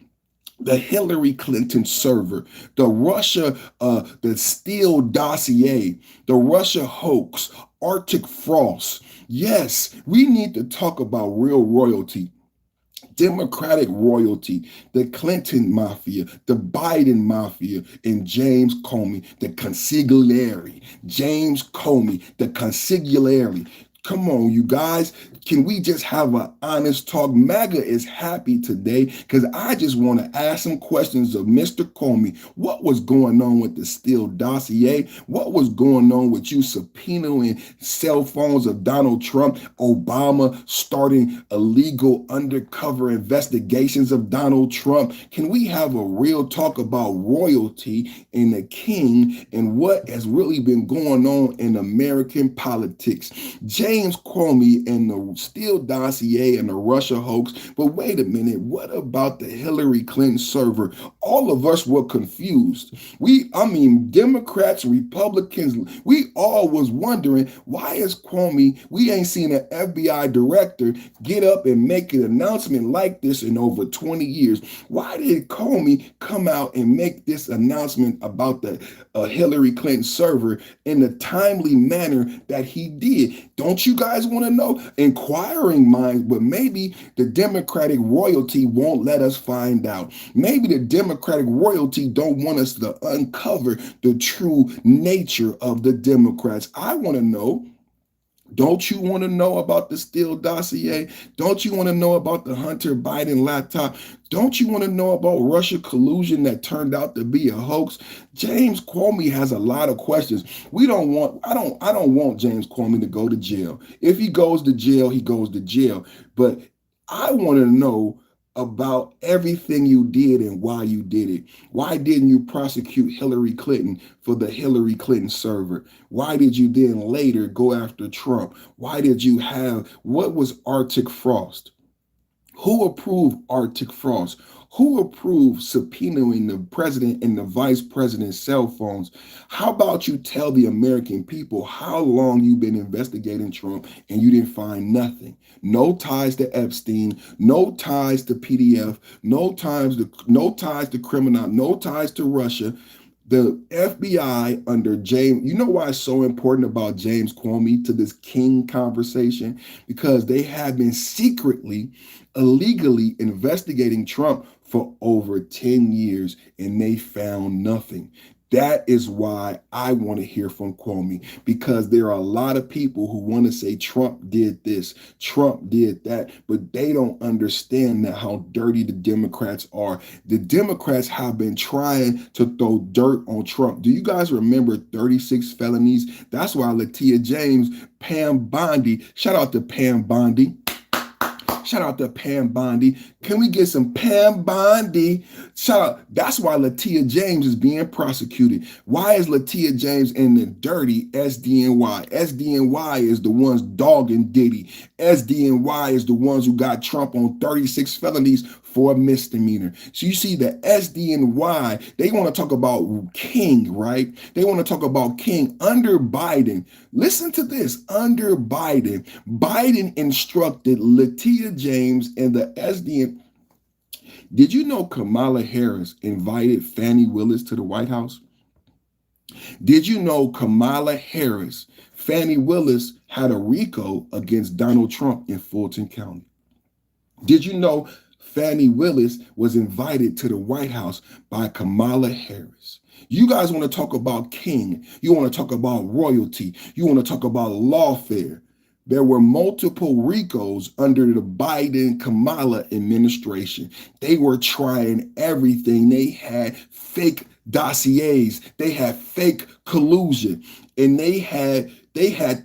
the Hillary Clinton server, the Russia, the Steele dossier, the Russia hoax, Arctic Frost. Yes, we need to talk about real royalty. Democratic royalty, the Clinton mafia, the Biden mafia, and James Comey, the consigliere. James Comey, the consigliere. Come on, you guys. Can we just have an honest talk? MAGA is happy today because I just want to ask some questions of Mr. Comey. What was going on with the Steele dossier? What was going on with you subpoenaing cell phones of Donald Trump? Obama starting illegal undercover investigations of Donald Trump? Can we have a real talk about royalty and the king and what has really been going on in American politics? James Comey and the Steele dossier and the Russia hoax. But wait a minute, what about the Hillary Clinton server? All of us were confused. Democrats, Republicans, we all was wondering, why is Comey, we ain't seen an FBI director get up and make an announcement like this in over 20 years. Why did Comey come out and make this announcement about the Hillary Clinton server in the timely manner that he did? Don't you guys want to know? Inquiring minds, but maybe the Democratic royalty won't let us find out. Maybe the Democratic royalty don't want us to uncover the true nature of the Democrats. I want to know. Don't you want to know about the Steele dossier? Don't you want to know about the Hunter Biden laptop? Don't you want to know about Russia collusion that turned out to be a hoax? James Comey has a lot of questions. I don't want James Comey to go to jail. If he goes to jail, he goes to jail. But I want to know about everything you did and why you did it. Why didn't you prosecute Hillary Clinton for the Hillary Clinton server? Why did you then later go after Trump? What was Arctic Frost? Who approved Arctic Frost? Who approved subpoenaing the president and the vice president's cell phones? How about you tell the American people how long you've been investigating Trump and you didn't find nothing? No ties to Epstein, no ties to PDF, no ties to criminal, no ties to Russia. The FBI under James, you know why it's so important about James Comey to this king conversation? Because they have been secretly, illegally investigating Trump for over 10 years and they found nothing. That is why I want to hear from Comey, because there are a lot of people who want to say Trump did this, Trump did that, but they don't understand that how dirty the Democrats are. The Democrats have been trying to throw dirt on Trump. Do you guys remember 36 felonies? That's why Letitia James, Pam Bondi, shout out to Pam Bondi. Shout out to Pam Bondi. Can we get some Pam Bondi? Shout out. That's why Letitia James is being prosecuted. Why is Letitia James in the dirty SDNY? SDNY is the ones dogging Diddy. SDNY is the ones who got Trump on 36 felonies for a misdemeanor. So you see the SDNY, they want to talk about King, right? They want to talk about King under Biden. Listen to this. Under Biden, Biden instructed Letitia James and the SDN. Did you know Kamala Harris invited Fani Willis to the White House? Did you know Kamala Harris, Fani Willis had a RICO against Donald Trump in Fulton County? Did you know Fannie Willis was invited to the White House by Kamala Harris. You guys want to talk about king. You want to talk about royalty. You want to talk about lawfare. There were multiple RICOs under the Biden Kamala administration. They were trying everything. They had fake dossiers. They had fake collusion. And they had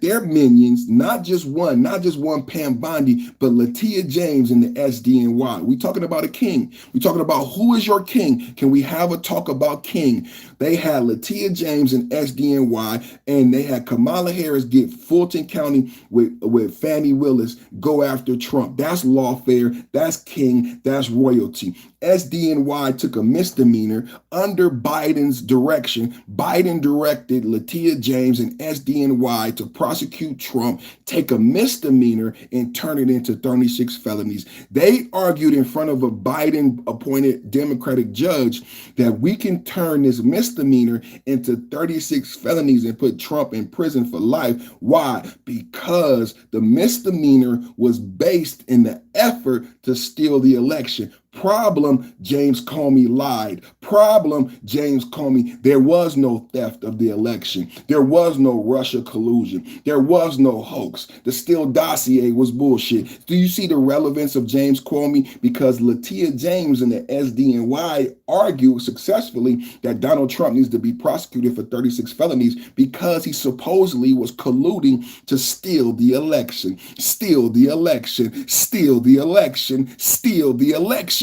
their minions, not just one Pam Bondi, but Latia James and the SDNY. We talking about a king. We talking about who is your king. Can we have a talk about king? They had Latia James and SDNY, and they had Kamala Harris get Fulton County with Fannie Willis go after Trump. That's lawfare. That's king. That's royalty. SDNY took a misdemeanor under Biden's direction. Biden directed Latia James and SDNY to prosecute Trump, take a misdemeanor, and turn it into 36 felonies. They argued in front of a Biden-appointed Democratic judge that we can turn this misdemeanor into 36 felonies and put Trump in prison for life. Why? Because the misdemeanor was based in the effort to steal the election. Problem, James Comey lied. Problem, James Comey, there was no theft of the election. There was no Russia collusion. There was no hoax. The Steele dossier was bullshit. Do you see the relevance of James Comey? Because Latia James and the SDNY argued successfully that Donald Trump needs to be prosecuted for 36 felonies because he supposedly was colluding to steal the election. Steal the election. Steal the election. Steal the election.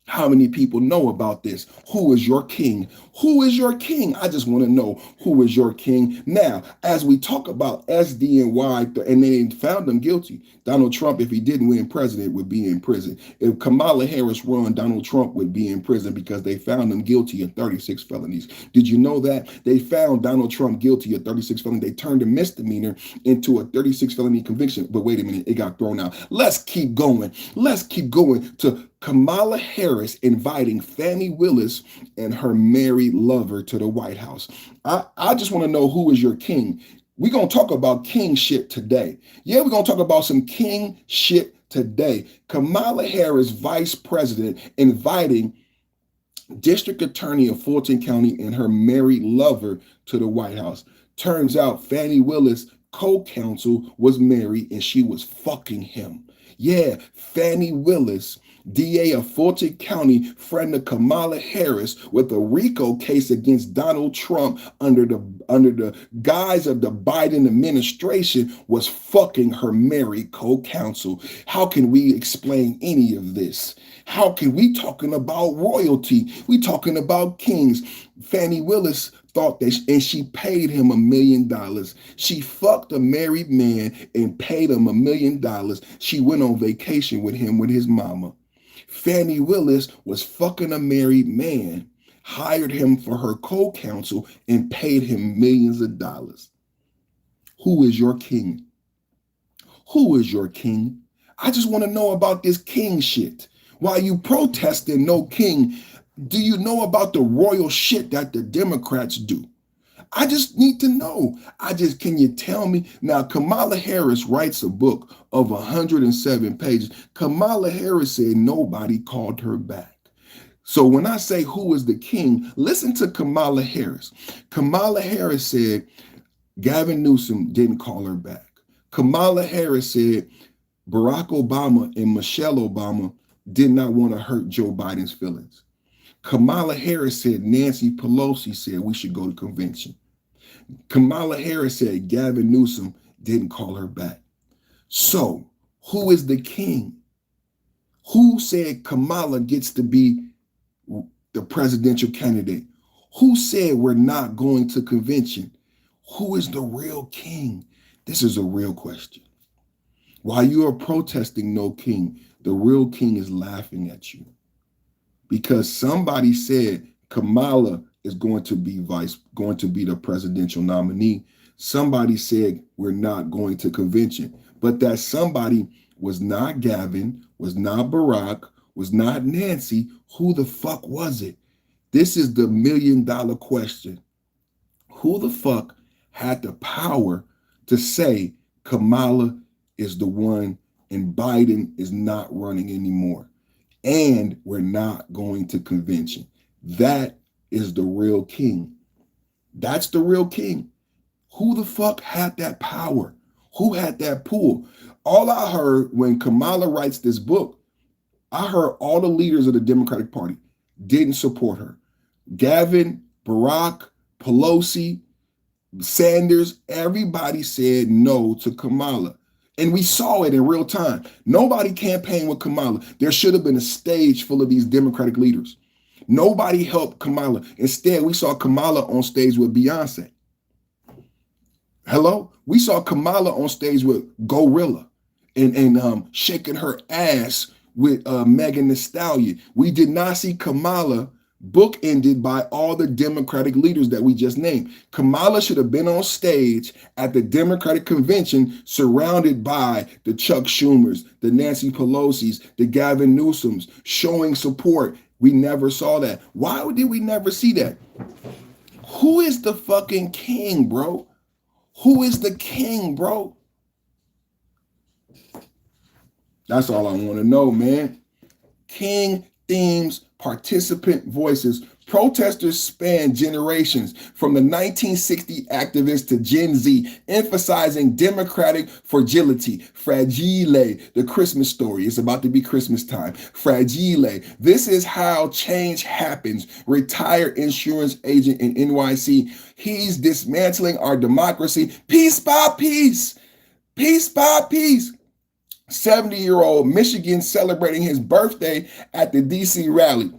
How many people know about this? Who is your king? Who is your king? I just want to know who is your king. Now, as we talk about SDNY, and they found them guilty, Donald Trump, if he didn't win president, would be in prison. If Kamala Harris won, Donald Trump would be in prison because they found him guilty of 36 felonies. Did you know that? They found Donald Trump guilty of 36 felonies. They turned a misdemeanor into a 36 felony conviction. But wait a minute, it got thrown out. Let's keep going. Let's keep going to Kamala Harris inviting Fannie Willis and her married lover to the White House. I just want to know who is your king. We're going to talk about king shit today. Yeah, we're going to talk about some king shit today. Kamala Harris, vice president, inviting district attorney of Fulton County and her married lover to the White House. Turns out Fannie Willis, co-counsel, was married and she was fucking him. Yeah, Fannie Willis, DA of Fulton County, friend of Kamala Harris, with a RICO case against Donald Trump under the guise of the Biden administration, was fucking her married co-counsel. How can we explain any of this? How can we talking about royalty? We talking about kings. Fannie Willis thought that, and she paid him $1 million. She fucked a married man and paid him $1 million. She went on vacation with him with his mama. Fannie Willis was fucking a married man, hired him for her co-counsel, and paid him millions of dollars. Who is your king? Who is your king? I just want to know about this king shit. While you protesting no king, do you know about the royal shit that the Democrats do? I just need to know. Can you tell me? Now, Kamala Harris writes a book of 107 pages. Kamala Harris said nobody called her back. So when I say who is the king, listen to Kamala Harris. Kamala Harris said Gavin Newsom didn't call her back. Kamala Harris said Barack Obama and Michelle Obama did not want to hurt Joe Biden's feelings. Kamala Harris said Nancy Pelosi said we should go to convention. Kamala Harris said Gavin Newsom didn't call her back. So who is the king? Who said Kamala gets to be the presidential candidate? Who said we're not going to convention? Who is the real king? This is a real question. While you are protesting no king, the real king is laughing at you. Because somebody said Kamala is going to be the presidential nominee. Somebody said we're not going to convention. But that somebody was not Gavin, was not Barack, was not Nancy. Who the fuck was it? This is the $1 million question. Who the fuck had the power to say Kamala is the one and Biden is not running anymore? and we're not going to convention. That is the real king. That's the real king. Who the fuck had that power? Who had that pull? All I heard when Kamala writes this book, I heard all the leaders of the Democratic Party didn't support her. Gavin, Barack, Pelosi, Sanders, everybody said no to Kamala. And we saw it in real time. Nobody campaigned with Kamala. There should have been a stage full of these Democratic leaders. Nobody helped Kamala. Instead, we saw Kamala on stage with Beyonce. Hello? We saw Kamala on stage with Gorilla and shaking her ass with Megan Thee Stallion. We did not see Kamala bookended by all the Democratic leaders that we just named. Kamala should have been on stage at the Democratic convention surrounded by the Chuck Schumers, the Nancy Pelosi's, the Gavin Newsoms, showing support. We never saw that. Why did we never see that? Who is the fucking king, bro? Who is the king, bro? That's all I want to know, man. King themes, participant voices. Protesters span generations from the 1960 activists to Gen Z, emphasizing democratic fragility. Fragile, the Christmas story. It's about to be Christmas time. Fragile. This is how change happens. Retired insurance agent in NYC. He's dismantling our democracy piece by piece. Piece by piece. 70-year-old Michigan celebrating his birthday at the DC rally.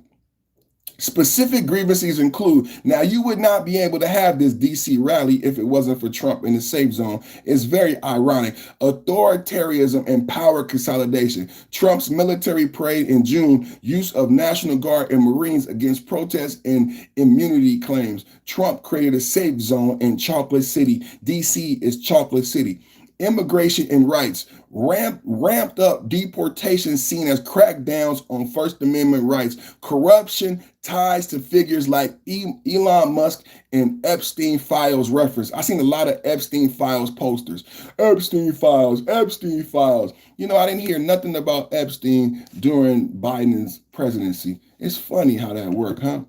Specific grievances include, now you would not be able to have this DC rally if it wasn't for Trump in the safe zone. It's very ironic. Authoritarianism and power consolidation. Trump's military parade in June, use of National Guard and Marines against protests and immunity claims. Trump created a safe zone in Chocolate City. DC is Chocolate City. Immigration and rights. Ramped up deportation seen as crackdowns on First Amendment rights. Corruption ties to figures like Elon Musk and Epstein Files reference. I seen a lot of Epstein Files posters. Epstein Files, Epstein Files. You know, I didn't hear nothing about Epstein during Biden's presidency. It's funny how that worked, huh?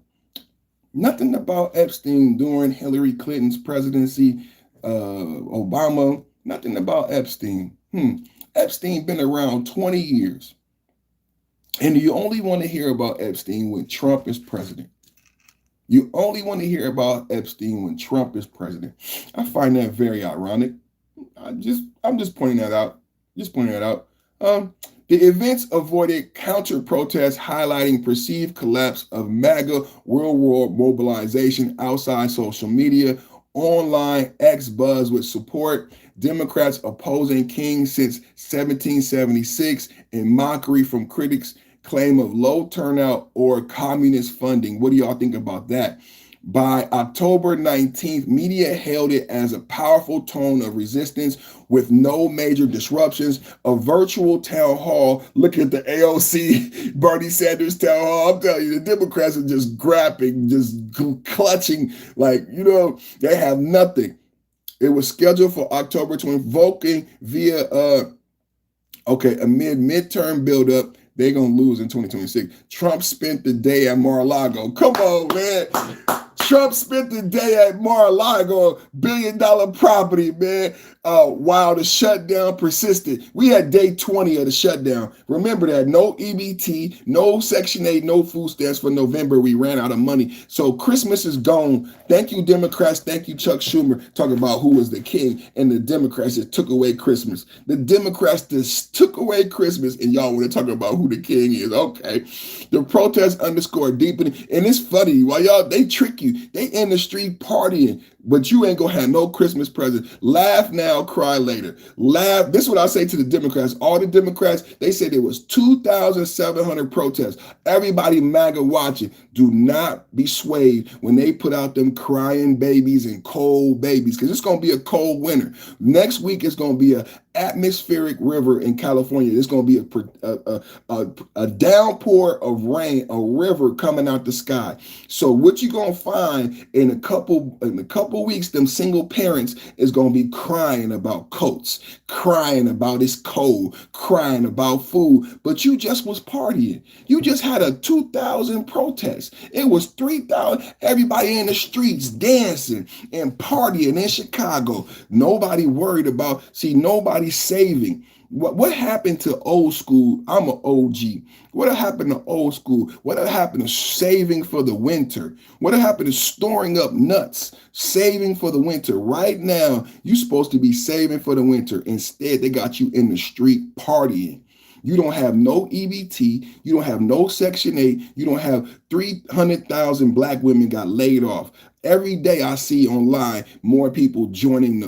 Nothing about Epstein during Hillary Clinton's presidency, Obama. Nothing about Epstein. Epstein been around 20 years. And you only want to hear about Epstein when Trump is president. You only want to hear about Epstein when Trump is president. I find that very ironic. I'm just pointing that out. The events avoided counter protests highlighting perceived collapse of MAGA real world mobilization outside social media. Online X buzz with support. Democrats opposing King since 1776 in mockery from critics. Claim of low turnout or communist funding. What do y'all think about that? By October 19th, media hailed it as a powerful tone of resistance with no major disruptions. A virtual town hall. Look at the AOC, Bernie Sanders town hall. I'm telling you, the Democrats are just grabbing, just clutching, like, you know, they have nothing. It was scheduled for October 20th, voting via, amid midterm buildup. They're going to lose in 2026. Trump spent the day at Mar-a-Lago. Come on, man. Trump spent the day at Mar-a-Lago, billion-dollar property, man, while the shutdown persisted. We had day 20 of the shutdown. Remember that. No EBT, no Section 8, no food stamps for November. We ran out of money. So Christmas is gone. Thank you, Democrats. Thank you, Chuck Schumer, talking about who was the king, and the Democrats that took away Christmas. The Democrats just took away Christmas, and y'all want to talk about who the king is. Okay. The protest underscore deepening. And it's funny. While y'all, they trick you. They in the street partying, but you ain't gonna have no Christmas present. Laugh now, cry later. Laugh. This is what I say to the Democrats. All the Democrats, they say there was 2,700 protests. Everybody MAGA watching. Do not be swayed when they put out them crying babies and cold babies, because it's gonna be a cold winter. Next week it's gonna be a atmospheric river in California. There's going to be a downpour of rain, a river coming out the sky. So what you're going to find in a couple weeks, them single parents is going to be crying about coats, crying about it's cold, crying about food. But you just was partying. You just had a 2,000 protest. It was 3,000. Everybody in the streets dancing and partying in Chicago. Nobody worried about. See, nobody saving. What happened to old school? I'm an OG. What happened to old school? What happened to saving for the winter? What happened to storing up nuts, saving for the winter? Right now, you're supposed to be saving for the winter. Instead, they got you in the street partying. You don't have no EBT. You don't have no Section 8. You don't have 300,000 black women got laid off. Every day I see online more people joining,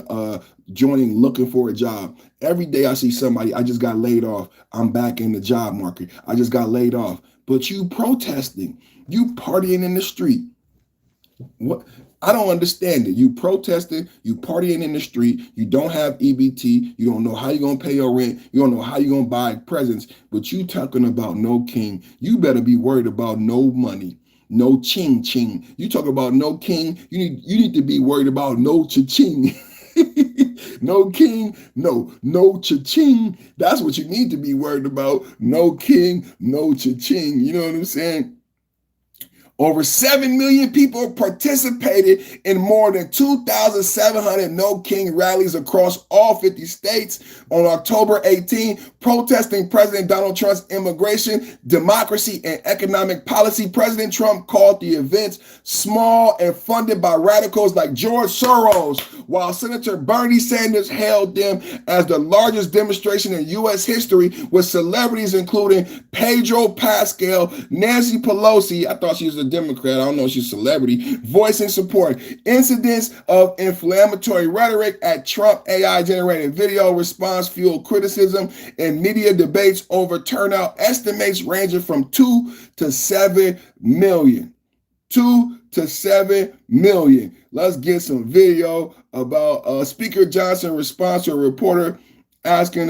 looking for a job. Every day I see somebody, I just got laid off. I'm back in the job market. I just got laid off. But you protesting, you partying in the street. What? I don't understand it. You protesting, you partying in the street, you don't have EBT, you don't know how you're going to pay your rent, you don't know how you're going to buy presents, but you talking about no king. You better be worried about no money, no ching ching. You talk about no king, you need to be worried about no cha-ching. No king, no cha-ching. That's what you need to be worried about. No king, no cha-ching. You know what I'm saying? Over 7 million people participated in more than 2,700 No King rallies across all 50 states on October 18, protesting President Donald Trump's immigration, democracy, and economic policy. President Trump called the events small and funded by radicals like George Soros, while Senator Bernie Sanders hailed them as the largest demonstration in U.S. history, with celebrities including Pedro Pascal, Nancy Pelosi, I thought she was a Democrat, I don't know if she's a celebrity, voicing support. Incidents of inflammatory rhetoric at Trump AI-generated video response fueled criticism and media debates over turnout, estimates ranging from 2 to 7 million. 2 to 7 million. Let's get some video about Speaker Johnson response to a reporter asking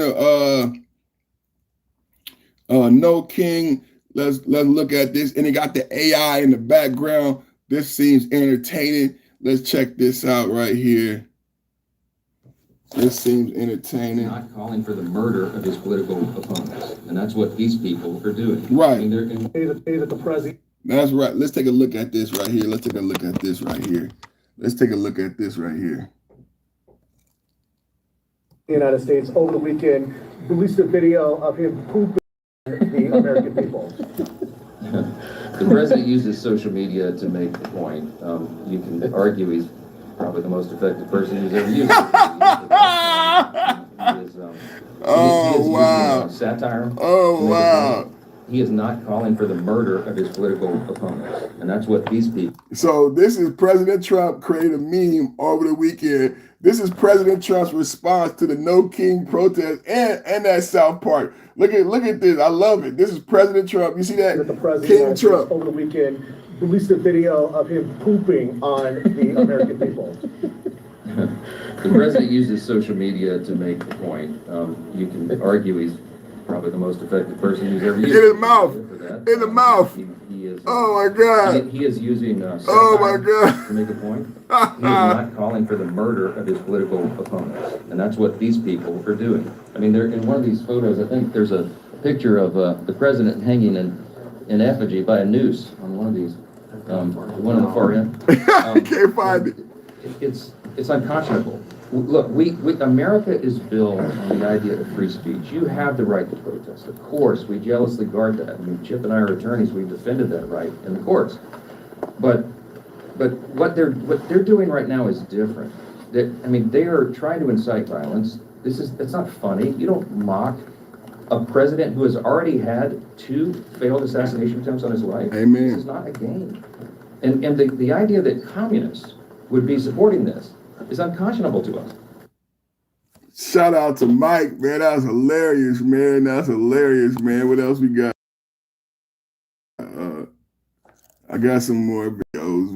No King. Let's look at this. And it got the AI in the background. This seems entertaining. Let's check this out right here. This seems entertaining. Not calling for the murder of his political opponents. And that's what these people are doing. Right. I mean, they're going to say that the president. That's right. Let's take a look at this right here. Let's take a look at this right here. Let's take a look at this right here. The United States over the weekend released a video of him pooping the American people. The president uses social media to make the point. You can argue he's probably the most effective person who's ever used it. Wow. Satire. Oh, wow. He is not calling for the murder of his political opponents. And that's what these people. So this is President Trump created a meme over the weekend. This is President Trump's response to the No King protest and that South Park. Look at this. I love it. This is President Trump. You see that? The president King Trump over the weekend released a video of him pooping on the American people. The president uses social media to make the point. You can argue he's probably the most effective person who's ever used it. In his mouth. In the mouth. He is, oh my God. He is using oh my God. to make a point. He is not calling for the murder of his political opponents. And that's what these people are doing. I mean, they're in one of these photos, I think there's a picture of the president hanging in effigy by a noose on one of these, one on the far end. I can't find it. It's unconscionable. Look, America is built on the idea of free speech. You have the right to protest. Of course, we jealously guard that. I mean, Chip and I are attorneys. We've defended that right in the courts. But what they're doing right now is different. They are trying to incite violence. It's not funny. You don't mock a president who has already had 2 failed assassination attempts on his life. Amen. This is not a game. And the idea that communists would be supporting this is unconscionable to us. Shout out to Mike, man. That was hilarious, man. That's hilarious, man. What else we got? I got some more videos.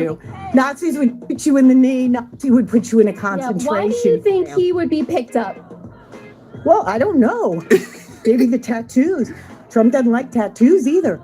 you. Nazis would put you in the knee. Nazi would put you in a Yeah, concentration why do you think camp. he would be picked up? Well, I don't know. Maybe the tattoos. Trump doesn't like tattoos either.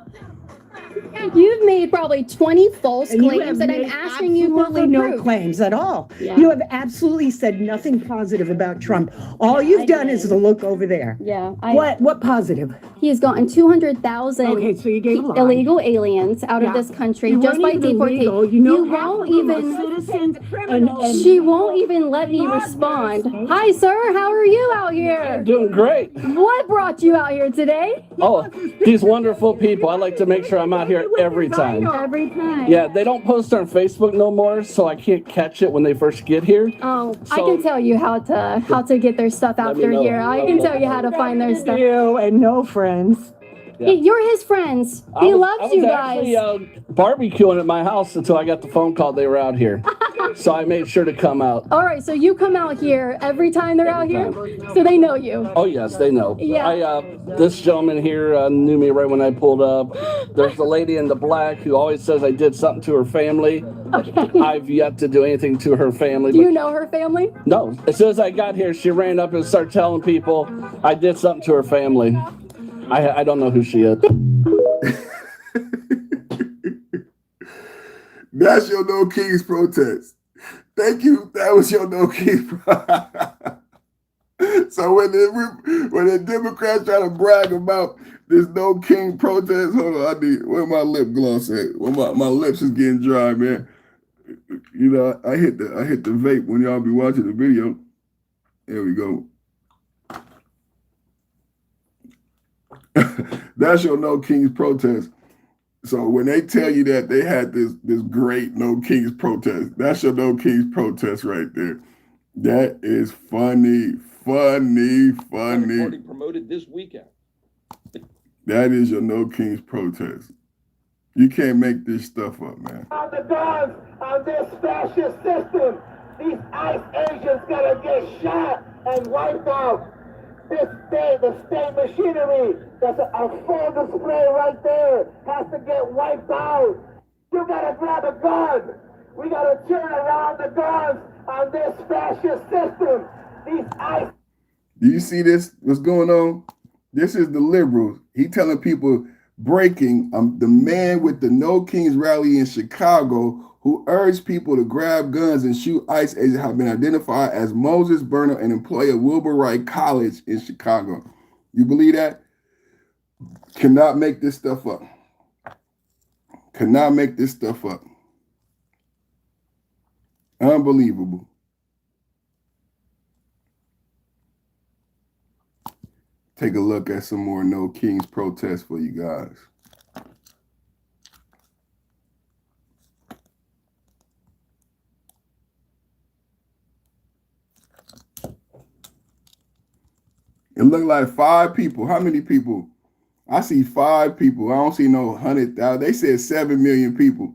You've made probably 20 false And you claims, have and I'm made asking you for absolutely no proof. claims at all. Yeah. You have absolutely said nothing positive about Trump. All you've done is to look over there. Yeah, What positive? He has gotten 200,000 Okay, so you gave a lie. illegal aliens out Yeah. of this country You just weren't by even deportation. legal. You know, You half won't of them are even. citizens and She won't even let me respond. Hi, sir. How are you out here? Doing great. What brought you out here today? Oh, these wonderful people. I like to make sure I'm out here every time. Every time. Yeah, they don't post on Facebook no more, so I can't catch it when they first get here. Oh, I So- can tell you how to get their stuff Let me after know. here. I can tell you how to find their stuff. you and no friends. Yeah. You're his friends. I He was loves you guys. actually barbecuing at my house until I got the phone call they were out here. So I made sure to come out. All right, so you come out here every time they're out here, so they know you. Oh yes, they know. Yeah. This gentleman here knew me right when I pulled up. There's the lady in the black who always says I did something to her family. Okay. I've yet to do anything to her family. Do but- you know her family? No. As soon as I got here, she ran up and started telling people I did something to her family. I don't know who she is. That's your No Kings protest. Thank you. That was your No Kings. So when the Democrats try to brag about this No King protest, hold on, where my lip gloss at? Well, my lips is getting dry, man. You know, I hit the vape when y'all be watching the video. There we go. That's your No Kings protest. So when they tell you that they had this great No Kings protest, that's your No Kings protest right there. That is funny. Party promoted this weekend. That is your No Kings protest. You can't make this stuff up, man. On the guns on this fascist system, these ICE agents gotta get shot and wiped out. The state machinery, that's a full display right there, has to get wiped out. You gotta grab a gun. We gotta turn around the guns on this fascist system. These ICE. Do you see this? What's going on? This is the liberals. He telling people breaking the man with the No Kings rally in Chicago who urged people to grab guns and shoot ICE agents have been identified as Moses Burnham, an employee of Wilbur Wright College in Chicago. You believe that? Cannot make this stuff up. Cannot make this stuff up. Unbelievable. Take a look at some more No Kings protests for you guys. It looked like 5 people. How many people? I see 5 people. I don't see no 100,000. They said 7 million people.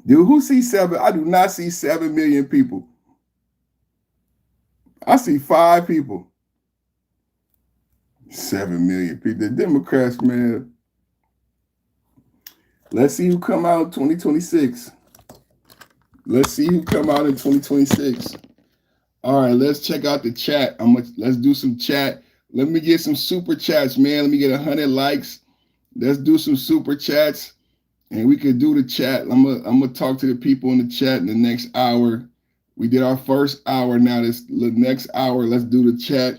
Dude, who sees 7? I do not see 7 million people. I see 5 people. 7 million people. The Democrats, man. Let's see who come out in 2026. Let's see who come out in 2026. All right, let's check out the chat. Let's do some chat. Let me get some super chats, man. Let me get 100 likes. Let's do some super chats, and we can do the chat. I'm gonna talk to the people in the chat in the next hour. We did our first hour. Now the next hour, let's do the chat.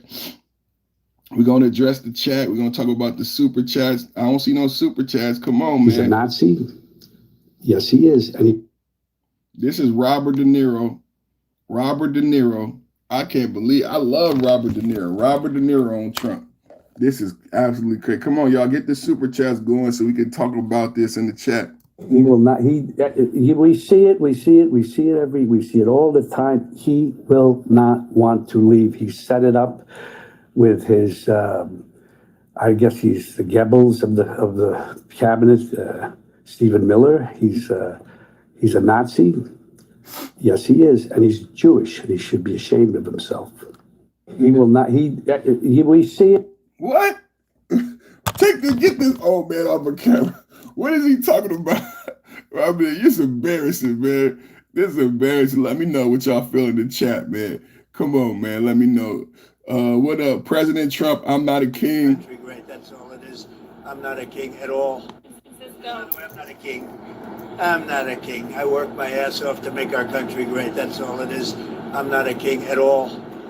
We're gonna address the chat. We're gonna talk about the super chats. I don't see no super chats. Come on, man. He's a Nazi. Yes, he is. And This is Robert De Niro. Robert De Niro. I can't believe. I love Robert De Niro. Robert De Niro on Trump. This is absolutely crazy. Come on, y'all, get the super chats going so we can talk about this in the chat. he will not. We see it. We see it. We see it all the time. He will not want to leave. He set it up with his. I guess he's the Goebbels of the cabinet. Stephen Miller. He's a Nazi. Yes, he is, and he's Jewish, and he should be ashamed of himself. He will not. We see it. What? Get this old man off the camera. What is he talking about? I mean, it's embarrassing, man. This is embarrassing. Let me know what y'all feel in the chat, man. Come on, man. Let me know. What up, President Trump? I'm not a king. Great, that's all it is. I'm not a king at all. I'm not a king. I'm not a king. I work my ass off to make our country great. That's all it is. I'm not a king at all.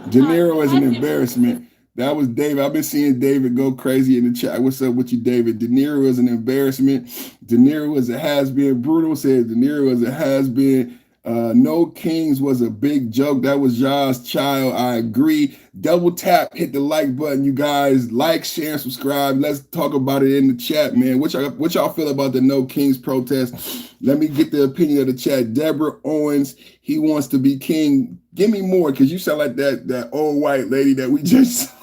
De Niro is an embarrassment. That was David. I've been seeing David go crazy in the chat. What's up with you, David? De Niro is an embarrassment. De Niro is a has-been. Bruno said De Niro is a has-been. No Kings was a big joke. That was Ja's child. I agree. Double tap, hit the like button, you guys. Like, share, and subscribe. Let's talk about it in the chat, man. What y'all feel about the No Kings protest? Let me get the opinion of the chat. Deborah Owens, he wants to be king. Give me more, because you sound like that old white lady that we just...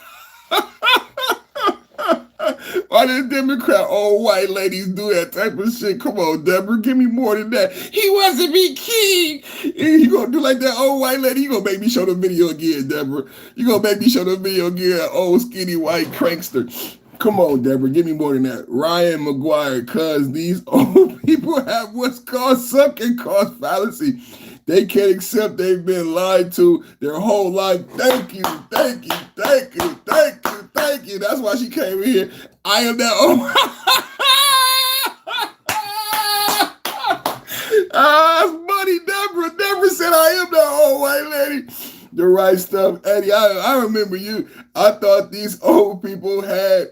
Why did Democrat old white ladies do that type of shit? Come on, Deborah, give me more than that. He wants to be king. You gonna do like that old white lady? You gonna make me show the video again, Deborah? You gonna make me show the video again, old skinny white prankster? Come on, Deborah, give me more than that. Ryan McGuire, cause these old people have what's called sunken cost fallacy. They can't accept they've been lied to their whole life. Thank you, thank you, thank you, thank you, thank you. That's why she came here. I am that old. That's money, Deborah. Deborah said I am that old white lady. The right stuff. Eddie, I remember you. I thought these old people had.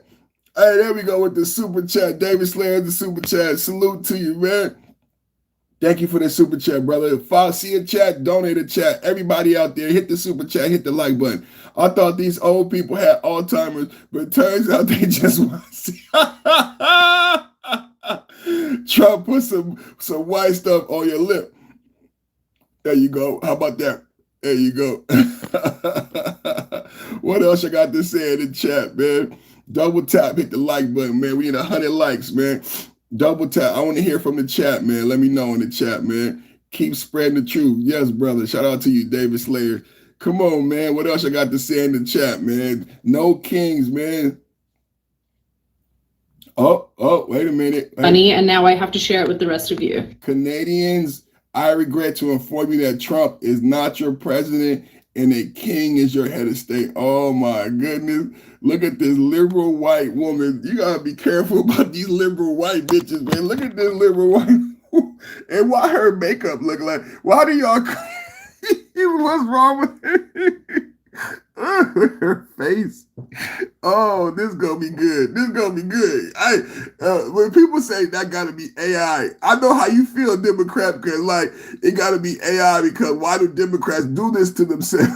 Hey, there we go with the super chat. David Slayer, the super chat. Salute to you, man. Thank you for the super chat, brother. See a chat, donate a chat. Everybody out there, hit the super chat, hit the like button. I thought these old people had Alzheimer's, but it turns out they just want to see. Trump put some white stuff on your lip. There you go. How about that? There you go. What else I got to say in the chat, man? Double tap, hit the like button, man. We need 100 likes, man. Double tap. I want to hear from the chat, man. Let me know in the chat, man. Keep spreading the truth. Yes, brother. Shout out to you, David Slayer. Come on, man. What else I got to say in the chat, man? No Kings, man. Oh, wait a minute. Funny, and now I have to share it with the rest of you. Canadians, I regret to inform you that Trump is not your president and a king is your head of state. Oh, my goodness. Look at this liberal white woman. You got to be careful about these liberal white bitches, man. Look at this liberal white and why her makeup look like. Why do y'all... What's wrong with her? Her face. Oh, this gonna be good. This gonna be good. When people say that gotta be AI, I know how you feel, Democrat, because like it gotta be AI because why do Democrats do this to themselves?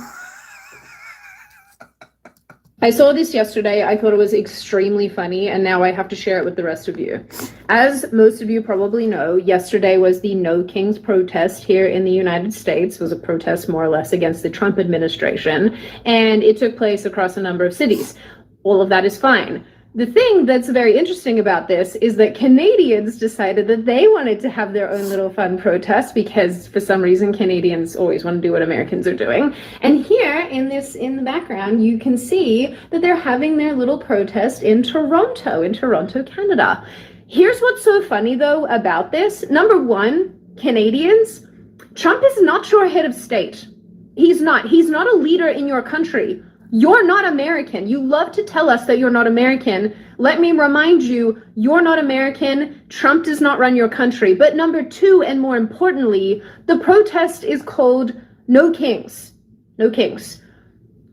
I saw this yesterday. I thought it was extremely funny, and now I have to share it with the rest of you. As most of you probably know, yesterday was the No Kings protest here in the United States. It was a protest more or less against the Trump administration, and it took place across a number of cities. All of that is fine. The thing that's very interesting about this is that Canadians decided that they wanted to have their own little fun protest because for some reason Canadians always want to do what Americans are doing. And here in the background, you can see that they're having their little protest in Toronto, Canada. Here's what's so funny though about this. Number one, Canadians, Trump is not your head of state. He's not a leader in your country. You're not American. You love to tell us that you're not American. Let me remind you, you're not American. Trump does not run your country. But number two, and more importantly, the protest is called No Kings. No Kings.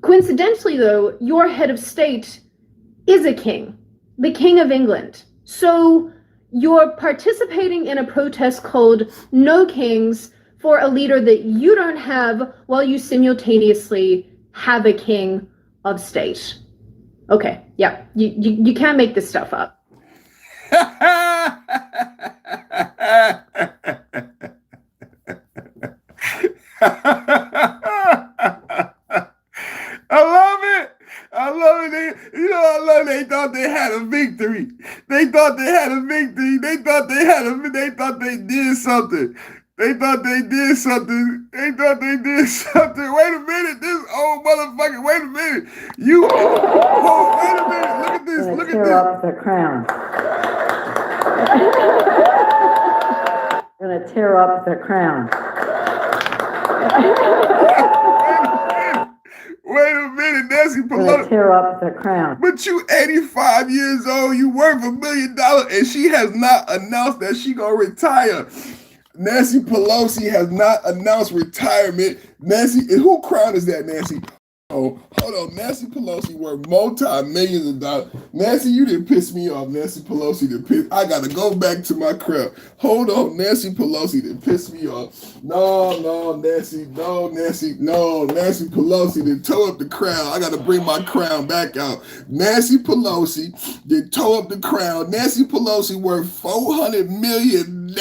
Coincidentally, though, your head of state is a king, the King of England. So you're participating in a protest called No Kings for a leader that you don't have while you simultaneously have a king of state. Okay, yeah, you can't make this stuff up. I love it. I love it. I love it. They thought they had a victory. They thought they had a victory. They thought they did something. They thought they did something. Wait a minute. This old motherfucker. Wait a minute. Wait a minute. Look at this. Look at this. Tear up the crown. Gonna tear up the crown. Wait a minute, Nancy Gonna Pelosi. tear up the crown. But you 85 years old, you worth $1 million, and she has not announced that she gonna retire. Nancy Pelosi has not announced retirement. Nancy, and who crown is that, Nancy? Oh, hold on. Nancy Pelosi worth multi-millions of dollars. Nancy, you didn't piss me off. Nancy Pelosi didn't piss. I gotta go back to my crap. Hold on. Nancy Pelosi didn't piss me off. No, Nancy. No, Nancy. No, Nancy Pelosi didn't toe up the crown. I gotta bring my crown back out. Nancy Pelosi did toe up the crown. Nancy Pelosi worth $400 million.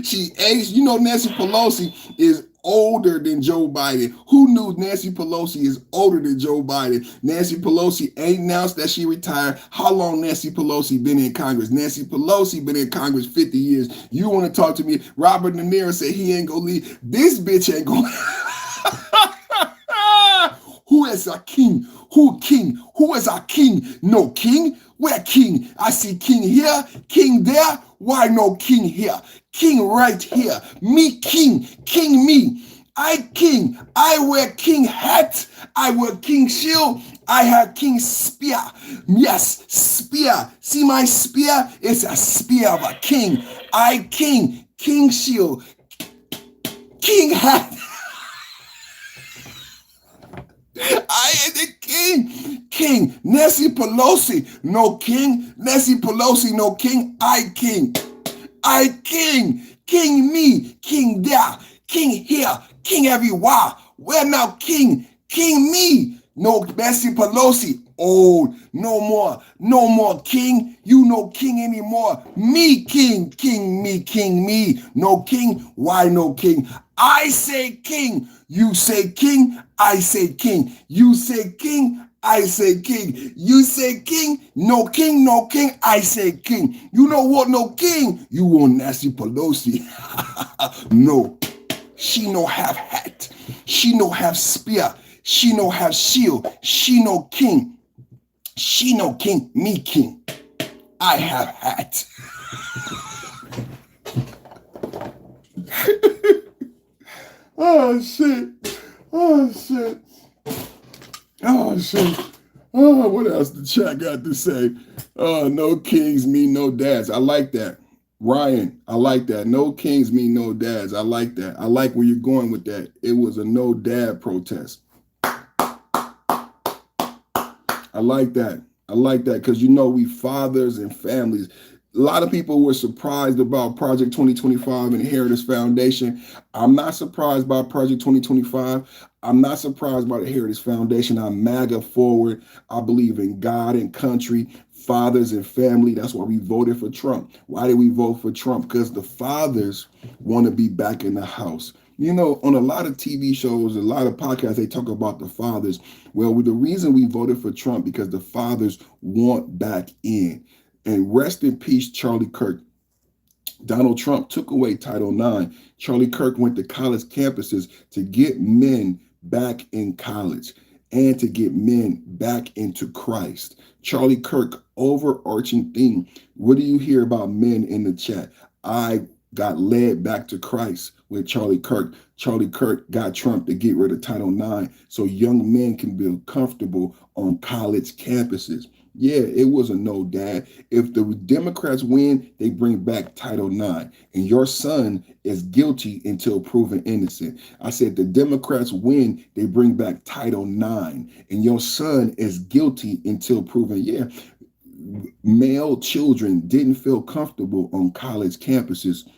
She aged. You know, Nancy Pelosi is older than Joe Biden. Who knew Nancy Pelosi is older than Joe Biden? Nancy Pelosi ain't announced that she retired. How long Nancy Pelosi been in Congress? Nancy Pelosi been in Congress 50 years. You want to talk to me? Robert De Niro said he ain't gonna leave. This bitch ain't gonna. Who is our king? Who king? Who is our king? No king? Where king? I see king here, king there. Why no king here? King right here. Me king, king me. I king. I wear king hat. I wear king shield. I have king spear. Yes, spear. See my spear? It's a spear of a king. I king, king shield, king hat. I am the king. King. Nancy Pelosi. No king. Nancy Pelosi. No king. I king. I king. King me. King there. King here. King everywhere. Where now king? King me. No Nancy Pelosi. Oh, no more. No more king. You no king anymore. Me king. King me. King me. No king. Why no king? I say king. You say king. I say king. You say king. I say king. You say king. No king. No king. I say king. You know what? No king. You want Nancy Pelosi. No. She no have hat. She no have spear. She no have shield. She no king. She no king. Me king. I have hat. Oh shit. Oh shit. Oh shit. Oh, what else the chat got to say? Oh, no kings mean no dads. I like that. Ryan, I like that. No kings mean no dads. I like that. I like where you're going with that. It was a no dad protest. I like that. I like that because you know we fathers and families. A lot of people were surprised about Project 2025 and Heritage Foundation. I'm not surprised by Project 2025. I'm not surprised by the Heritage Foundation. I'm MAGA forward. I believe in God and country, fathers and family. That's why we voted for Trump. Why did we vote for Trump? Because the fathers want to be back in the house. You know, on a lot of TV shows, a lot of podcasts, they talk about the fathers. Well, the reason we voted for Trump because the fathers want back in. And rest in peace, Charlie Kirk. Donald Trump took away Title IX. Charlie Kirk went to college campuses to get men back in college and to get men back into Christ. Charlie Kirk, overarching theme. What do you hear about men in the chat? I got led back to Christ with Charlie Kirk. Charlie Kirk got Trump to get rid of Title IX so young men can feel comfortable on college campuses. Yeah, it was a no, Dad. If the Democrats win, they bring back Title IX. And your son is guilty until proven innocent. I said the Democrats win, they bring back Title IX. And your son is guilty until proven, yeah. Male children didn't feel comfortable on college campuses.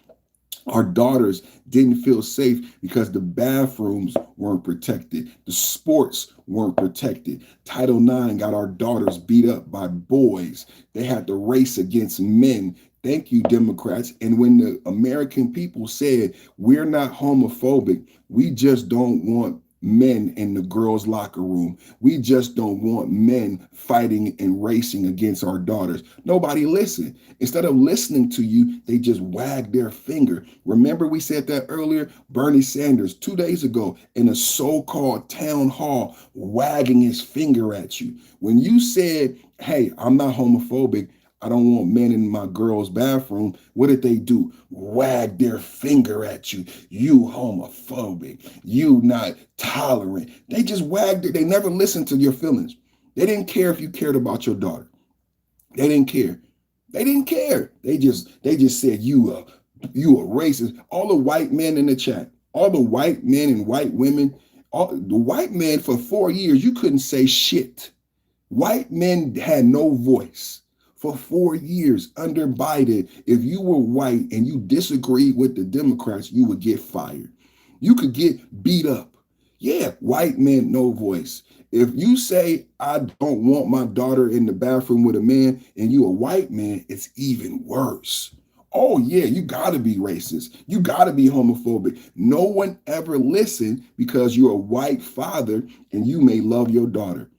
Our daughters didn't feel safe because the bathrooms weren't protected. The sports weren't protected. Title IX got our daughters beat up by boys. They had to race against men. Thank you, Democrats. And when the American people said, we're not homophobic, we just don't want men in the girls' locker room. We just don't want men fighting and racing against our daughters. Nobody listened. Instead of listening to you, they just wag their finger. Remember we said that earlier? Bernie Sanders 2 days ago in a so-called town hall wagging his finger at you. When you said, hey, I'm not homophobic, I don't want men in my girl's bathroom. What did they do? Wag their finger at you. You homophobic. You not tolerant. They just wagged it. They never listened to your feelings. They didn't care if you cared about your daughter. They didn't care. They didn't care. They just said you a racist. All the white men in the chat, all the white men and white women, all the white men for 4 years, you couldn't say shit. White men had no voice for 4 years under Biden. If you were white and you disagreed with the Democrats, you would get fired. You could get beat up. Yeah, white men, no voice. If you say, I don't want my daughter in the bathroom with a man, and you a white man, it's even worse. Oh yeah, you gotta be racist. You gotta be homophobic. No one ever listened because you're a white father and you may love your daughter.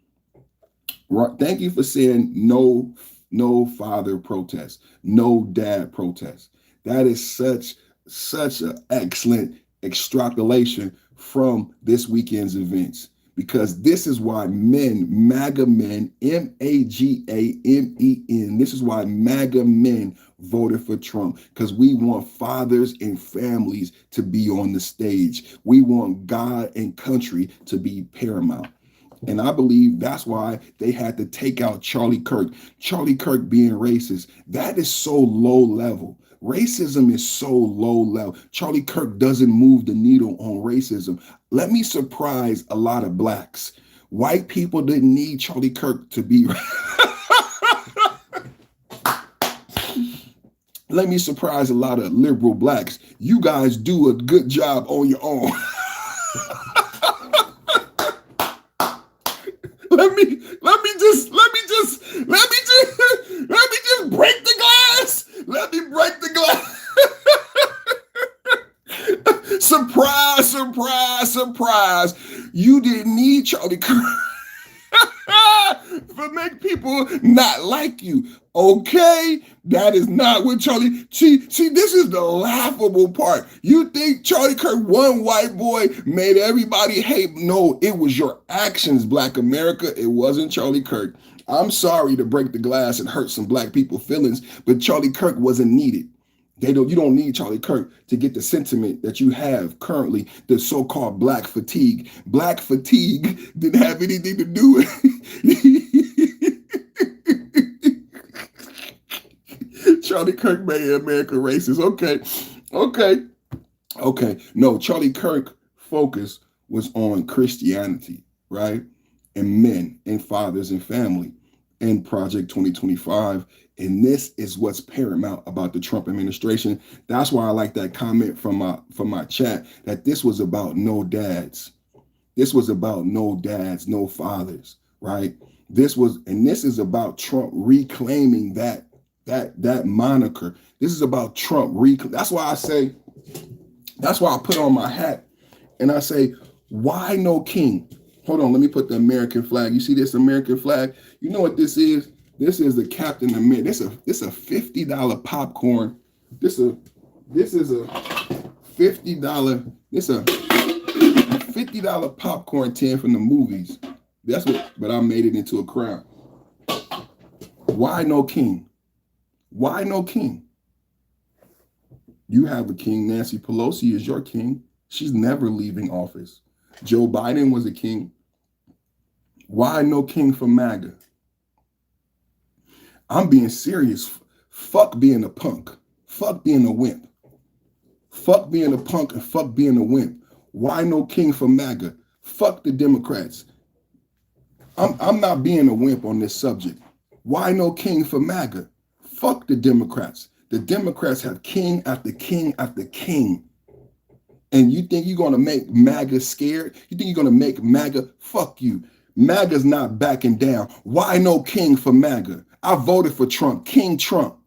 Thank you for saying no father protest, no dad protest. That is such an excellent extrapolation from this weekend's events, because this is why MAGA men, MAGAMEN, this is why MAGA men voted for Trump, because we want fathers and families to be on the stage. We want God and country to be paramount. And I believe that's why they had to take out Charlie Kirk. Charlie Kirk being racist, that is so low level. Racism is so low level. Charlie Kirk doesn't move the needle on racism. Let me surprise a lot of blacks. White people didn't need Charlie Kirk to be. Let me surprise a lot of liberal blacks. You guys do a good job on your own. Let me just break the glass. Let me break the glass. Surprise, surprise, surprise. You didn't need Charlie Kirk to make people not like you. Okay, that is not what Charlie. See, this is the laughable part. You think Charlie Kirk, one white boy, made everybody hate? No, it was your actions, Black America. It wasn't Charlie Kirk. I'm sorry to break the glass and hurt some black people's feelings, but Charlie Kirk wasn't needed. You don't need Charlie Kirk to get the sentiment that you have currently, the so-called black fatigue. Black fatigue didn't have anything to do with it. Charlie Kirk made America racist. Okay. No, Charlie Kirk focus was on Christianity, right? And men and fathers and family and Project 2025. And this is what's paramount about the Trump administration. That's why I like that comment from my chat, that this was about no dads. This was about no dads, no fathers, right? This is about Trump reclaiming that moniker. This is about Trump that's why I put on my hat and I say, why no king? Hold on, let me put the American flag. You see this American flag? You know what this is? This is the Captain America. This is a $50 popcorn. This is a $50. It's a $50 popcorn tin from the movies. But I made it into a crown. Why no king? Why no king? You have a king. Nancy Pelosi is your king. She's never leaving office. Joe Biden was a king. Why no king for MAGA? I'm being serious. Fuck being a punk. Fuck being a wimp. Fuck being a punk and fuck being a wimp. Why no king for MAGA? Fuck the Democrats. I'm not being a wimp on this subject. Why no king for MAGA? Fuck the Democrats. The Democrats have king after king after king. And you think you're going to make MAGA scared? You think you're going to make MAGA? Fuck you. MAGA's not backing down. Why no king for MAGA? I voted for Trump. King Trump.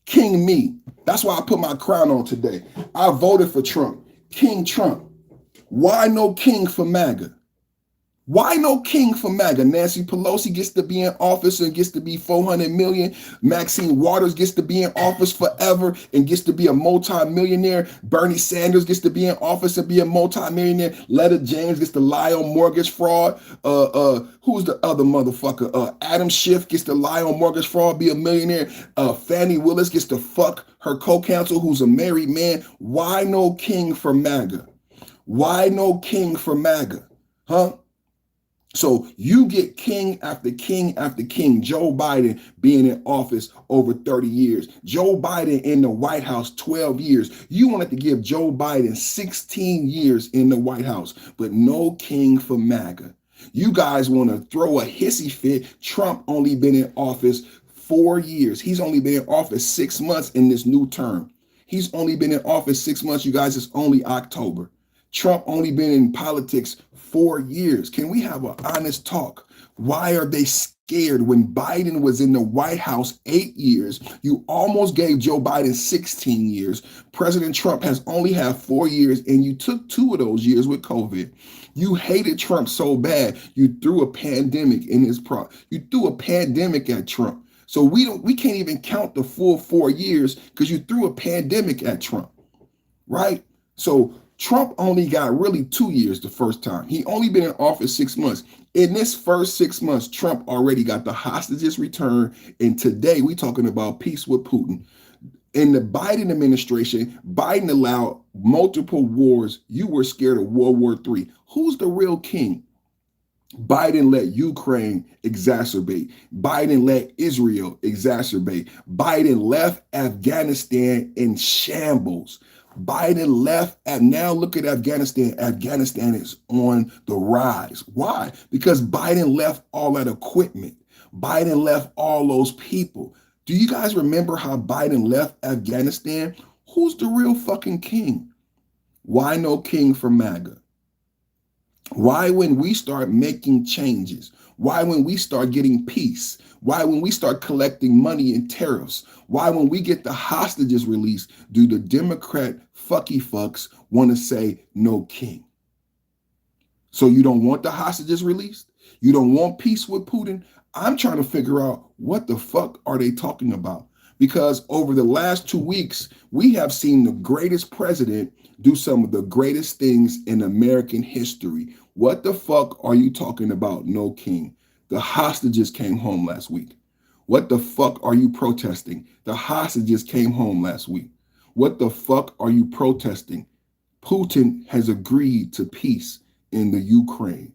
King me. That's why I put my crown on today. I voted for Trump. King Trump. Why no king for MAGA? Why no king for MAGA? Nancy Pelosi gets to be in office and gets to be 400 million. Maxine Waters gets to be in office forever and gets to be a multi-millionaire. Bernie Sanders gets to be in office and be a multi-millionaire. Letta James gets to lie on mortgage fraud. Who's the other motherfucker? Adam Schiff gets to lie on mortgage fraud, be a millionaire. Fannie Willis gets to fuck her co-counsel who's a married man. Why no king for MAGA? Why no king for MAGA? Huh? So you get king after king after king. Joe Biden being in office over 30 years. Joe Biden in the White House 12 years. You wanted to give Joe Biden 16 years in the White House, but no king for MAGA. You guys want to throw a hissy fit. Trump only been in office 4 years. He's only been in office 6 months in this new term. He's only been in office 6 months. You guys, it's only October. Trump only been in politics 4 years. Can we have an honest talk? Why are they scared? When Biden was in the White House 8 years, you almost gave Joe Biden 16 years. President Trump has only had 4 years, and you took 2 of those years with COVID. You hated Trump so bad, you threw a pandemic in his you threw a pandemic at Trump. So we can't even count the full 4 years because you threw a pandemic at Trump, right? So Trump only got really 2 years the first time. He only been in office 6 months. In this first 6 months, Trump already got the hostages returned. And today we talking about peace with Putin. In the Biden administration, Biden allowed multiple wars. You were scared of World War III. Who's the real king? Biden let Ukraine exacerbate. Biden let Israel exacerbate. Biden left Afghanistan in shambles. Biden left, and now look at Afghanistan. Afghanistan is on the rise. Why? Because Biden left all that equipment. Biden left all those people. Do you guys remember how Biden left Afghanistan? Who's the real fucking king? Why no king for MAGA? Why when we start making changes? Why when we start getting peace? Why when we start collecting money in tariffs? Why when we get the hostages released, do the Democrat fucky fucks want to say no king? So you don't want the hostages released? You don't want peace with Putin? I'm trying to figure out what the fuck are they talking about? Because over the last 2 weeks, we have seen the greatest president do some of the greatest things in American history. What the fuck are you talking about, no king? The hostages came home last week. What the fuck are you protesting? The hostages came home last week. What the fuck are you protesting? Putin has agreed to peace in the Ukraine.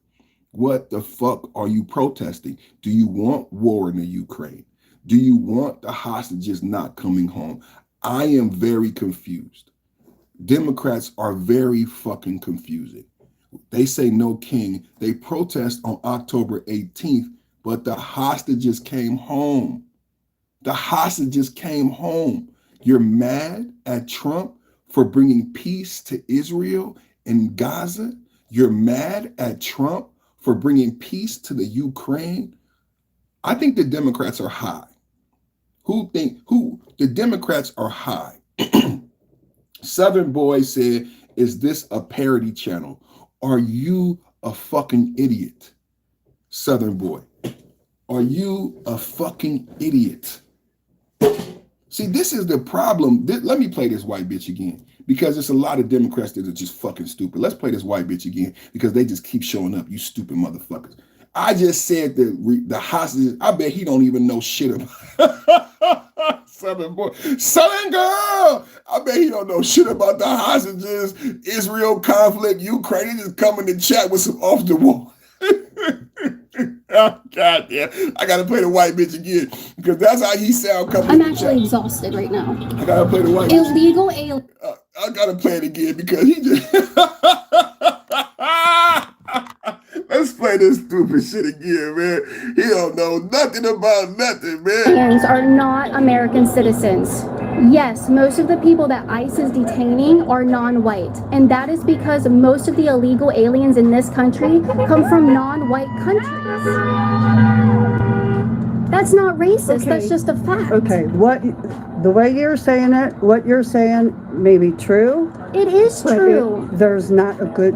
What the fuck are you protesting? Do you want war in the Ukraine? Do you want the hostages not coming home? I am very confused. Democrats are very fucking confusing. They say no king. They protest on October 18th, but the hostages came home. The hostages came home. You're mad at Trump for bringing peace to Israel and Gaza? You're mad at Trump for bringing peace to the Ukraine? I think the Democrats are high. The Democrats are high. Southern Boy said, is this a parody channel? Are you a fucking idiot? Southern Boy, are you a fucking idiot? See, this is the problem. Let me play this white bitch again, because there's a lot of Democrats that are just fucking stupid. Let's play this white bitch again, because they just keep showing up, you stupid motherfuckers. I just said the hostages, I bet he don't even know shit about Southern Boy. Southern girl, I bet he don't know shit about the hostages, Israel conflict, Ukraine. He just coming to chat with some off the wall. Oh, God damn. I gotta play the white bitch again, because that's how he sound coming. I'm actually exhausted right now. I gotta play the white illegal alien. I gotta play it again because he just let's play this stupid shit again, man. He don't know nothing about nothing, man. Aliens are not American citizens. Yes, most of the people that ICE is detaining are non-white, and that is because most of the illegal aliens in this country come from non-white countries. That's not racist, Okay. that's just a fact. Okay, the way you're saying it, what you're saying may be true. It is but true. there's not a good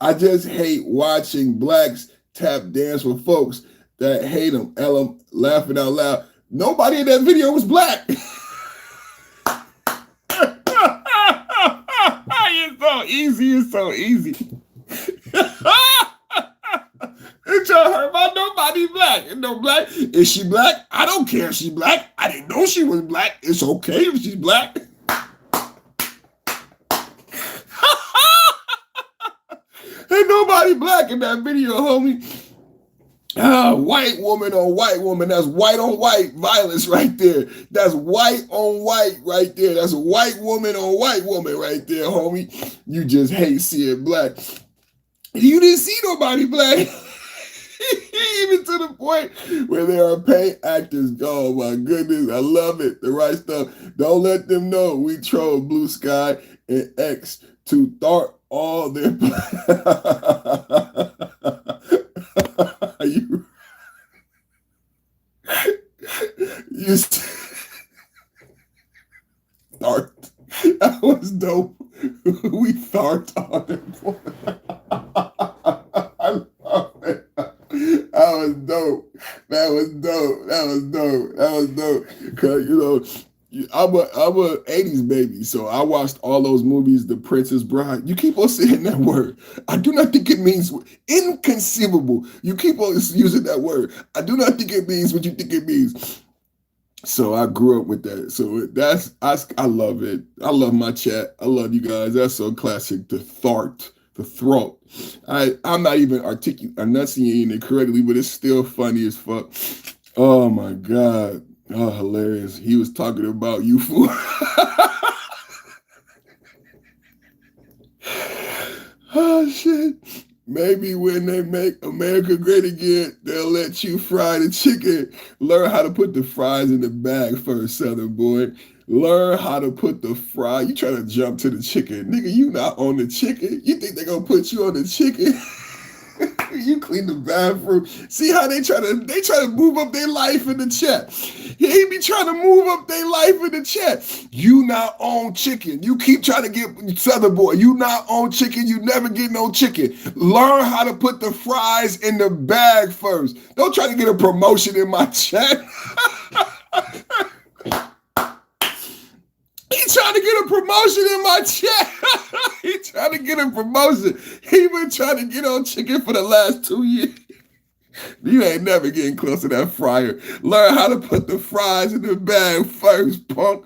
I just hate watching blacks tap dance with folks that hate them. Ella laughing out loud. Nobody in that video was black. It's so easy. It's so easy. It's y'all heard about nobody black. And no black. Is she black? I don't care if she's black. I didn't know she was black. It's okay if she's black. Ain't nobody black in that video, homie. White woman on white woman. That's white on white violence right there. That's white on white right there. That's a white woman on white woman right there, homie. You just hate seeing black. You didn't see nobody black. Even to the point where there are paid actors. Oh my goodness, I love it. The right stuff. Don't let them know we troll Blue Sky and X to thwart all their you thart. That was dope. We thart on them. I love it. That was dope. That was dope. That was dope. That was dope. Cause you know, I'm a 80s baby, so I watched all those movies, The Princess Bride. You keep on saying that word. I do not think it means inconceivable. You keep on using that word. I do not think it means what you think it means. So I grew up with that. So I love it. I love my chat. I love you guys. That's so classic. The thart, the throat. I'm not even enunciating it correctly, but it's still funny as fuck. Oh my God. Oh, hilarious. He was talking about you fool. Oh shit. Maybe when they make America great again, they'll let you fry the chicken. Learn how to put the fries in the bag first, Southern boy. Learn how to put the fry. You try to jump to the chicken. Nigga, you not on the chicken. You think they're going to put you on the chicken? You clean the bathroom. See how they try to move up their life in the chat. He be trying to move up their life in the chat. You not on chicken. You keep trying to get Southern boy. You not on chicken. You never get no chicken. Learn how to put the fries in the bag first. Don't try to get a promotion in my chat. He trying to get a promotion in my chat. He trying to get a promotion. He been trying to get on chicken for the last 2 years. You ain't never getting close to that fryer. Learn how to put the fries in the bag first, punk.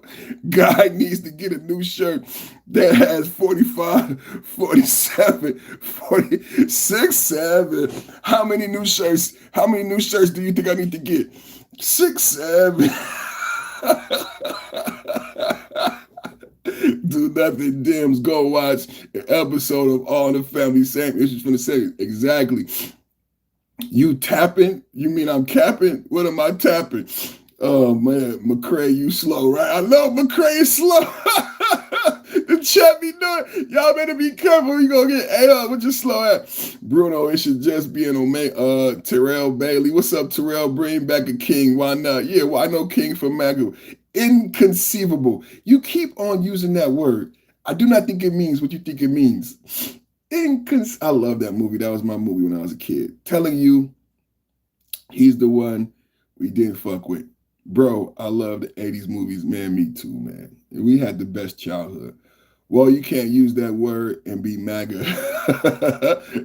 Guy needs to get a new shirt that has 45, 47, 46, 7. How many new shirts do you think I need to get? 6, 7. Do nothing, Dims. Go watch an episode of All in the Family. Same issues from the city. Exactly. You tapping? You mean I'm capping? What am I tapping? Oh man, McCray, you slow, right? I know McCray is slow. The chat be doing. Y'all better be careful. You gonna get ate up with your slow ass. Bruno, it should just be an Omega. Terrell Bailey. What's up, Terrell? Bring back a king. Why not? Yeah, why no king for MAGA? Inconceivable. You keep on using that word. I do not think it means what you think it means. I love that movie. That was my movie when I was a kid. Telling you he's the one we didn't fuck with. Bro, I love the 80s movies. Man, me too, man. We had the best childhood. Well, you can't use that word and be MAGA.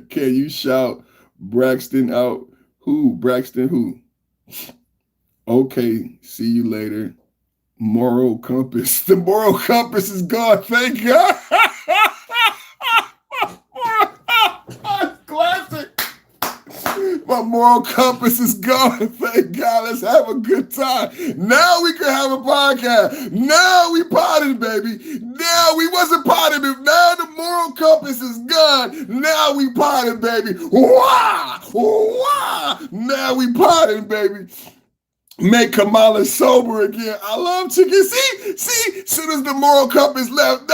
Can you shout Braxton out? Who? Braxton who? Okay, see you later. Moral compass. The moral compass is gone. Thank God. Classic. My moral compass is gone. Thank God. Let's have a good time. Now we can have a podcast. Now we potted, baby. Now we wasn't potted. Now the moral compass is gone. Now we potted, baby. Wah! Wah! Now we potted, baby. Make Kamala sober again. I love chicken. See, soon as the moral compass left,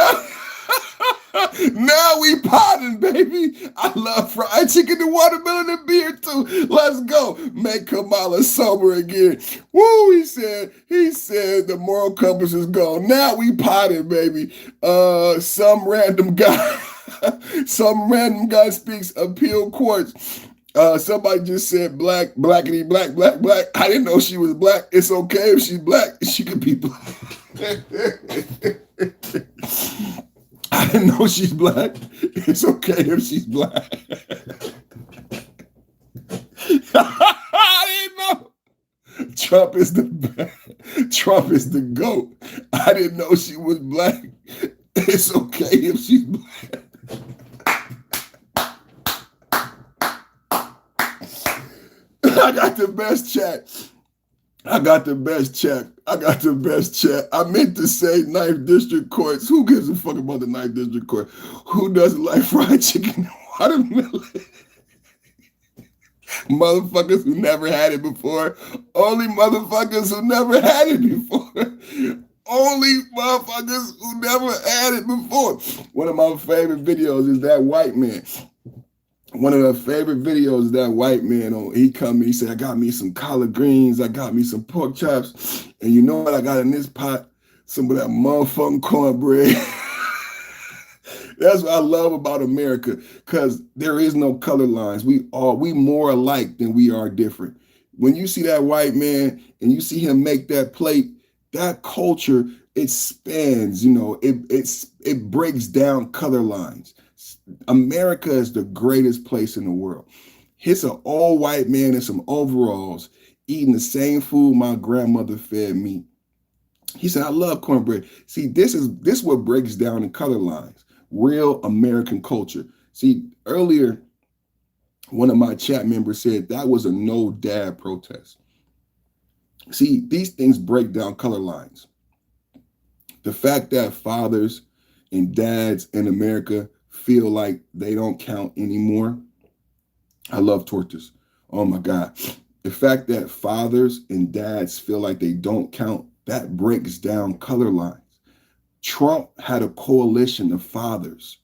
now we potting, baby. I love fried chicken, the watermelon, and beer too. Let's go. Make Kamala sober again. Woo, he said the moral compass is gone. Now we potting, baby. Some random guy. Some random guy speaks appeal courts. Somebody just said black, blackity, black, black, black. I didn't know she was black. It's okay if she's black. She could be black. I didn't know she's black. It's okay if she's black. I didn't know. Trump is the GOAT. I didn't know she was black. It's okay if she's black. I got the best chat. I meant to say 9th District Courts. Who gives a fuck about the 9th District Court? Who doesn't like fried chicken and watermelon? Motherfuckers who never had it before. Only motherfuckers who never had it before. Only motherfuckers who never had it before. One of my favorite videos is that white man. One of the favorite videos is that white man. He said, I got me some collard greens. I got me some pork chops. And you know what I got in this pot? Some of that motherfucking cornbread. That's what I love about America, because there is no color lines. We more alike than we are different. When you see that white man and you see him make that plate, that culture, it spans, it breaks down color lines. America is the greatest place in the world. It's an old white man in some overalls eating the same food my grandmother fed me. He said, I love cornbread. See, this is what breaks down the color lines. Real American culture. See, earlier, one of my chat members said that was a no dad protest. See, these things break down color lines. The fact that fathers and dads in America feel like they don't count anymore. I love tortas. Oh my God. The fact that fathers and dads feel like they don't count, that breaks down color lines. Trump had a coalition of fathers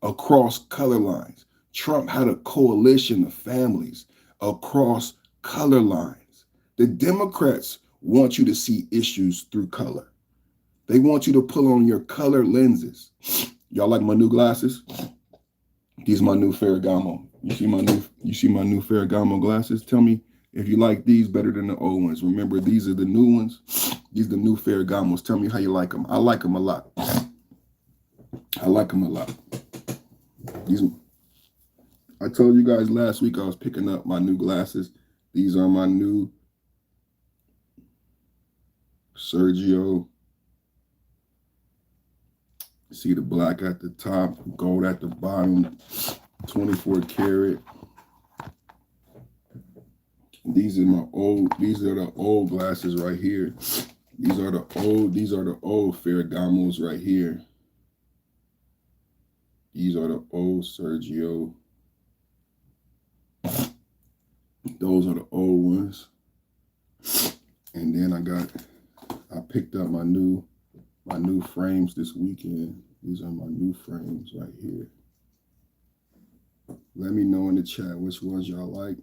across color lines. Trump had a coalition of families across color lines. The Democrats want you to see issues through color. They want you to pull on your color lenses. Y'all like my new glasses? These are my new Ferragamo. You see my new Ferragamo glasses? Tell me if you like these better than the old ones. Remember, these are the new ones. These are the new Ferragamos. Tell me how you like them. I like them a lot. I told you guys last week I was picking up my new glasses. These are my new Sergio. See the black at the top, gold at the bottom, 24 karat. These are the old glasses right here. These are the old Ferragamos right here. These are the old Sergio. Those are the old ones. And then I picked up my new frames this weekend. These are my new frames right here. Let me know in the chat which ones y'all like.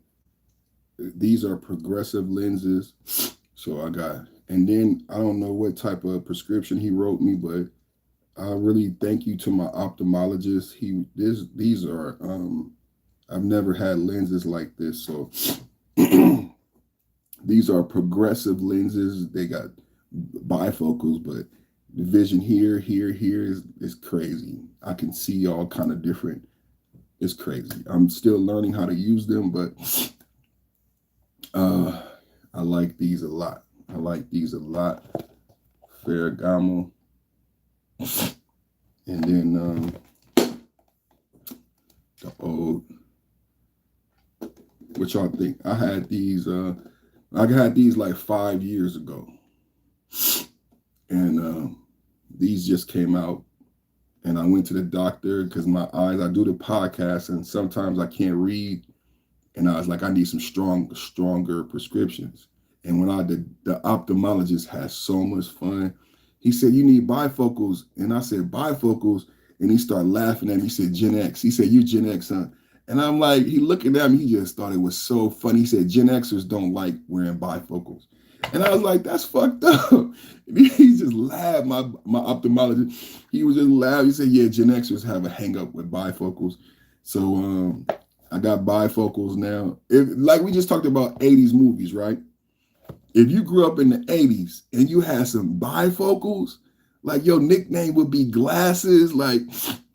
These are progressive lenses. So and then I don't know what type of prescription he wrote me, but I really thank you to my ophthalmologist. These are, I've never had lenses like this. So these are progressive lenses. They got bifocals, but the vision here is crazy. I can see all kind of different. It's crazy. I'm still learning how to use them, but I like these a lot. Ferragamo. And then the old. What y'all think? I had these like 5 years ago. And these just came out, and I went to the doctor because my eyes, I do the podcast and sometimes I can't read. And I was like, I need some stronger prescriptions. And when the ophthalmologist had so much fun. He said, you need bifocals. And I said, bifocals? And he started laughing at me. He said, Gen X. He said, you Gen X, son. And I'm like, he looking at me, he just thought it was so funny. He said, Gen Xers don't like wearing bifocals. And I was like, that's fucked up. And he just laughed, my ophthalmologist. He was just laughing. He said, yeah, Gen Xers have a hang up with bifocals. So I got bifocals now. Like we just talked about 80s movies, right? If you grew up in the 80s and you had some bifocals, like your nickname would be glasses, like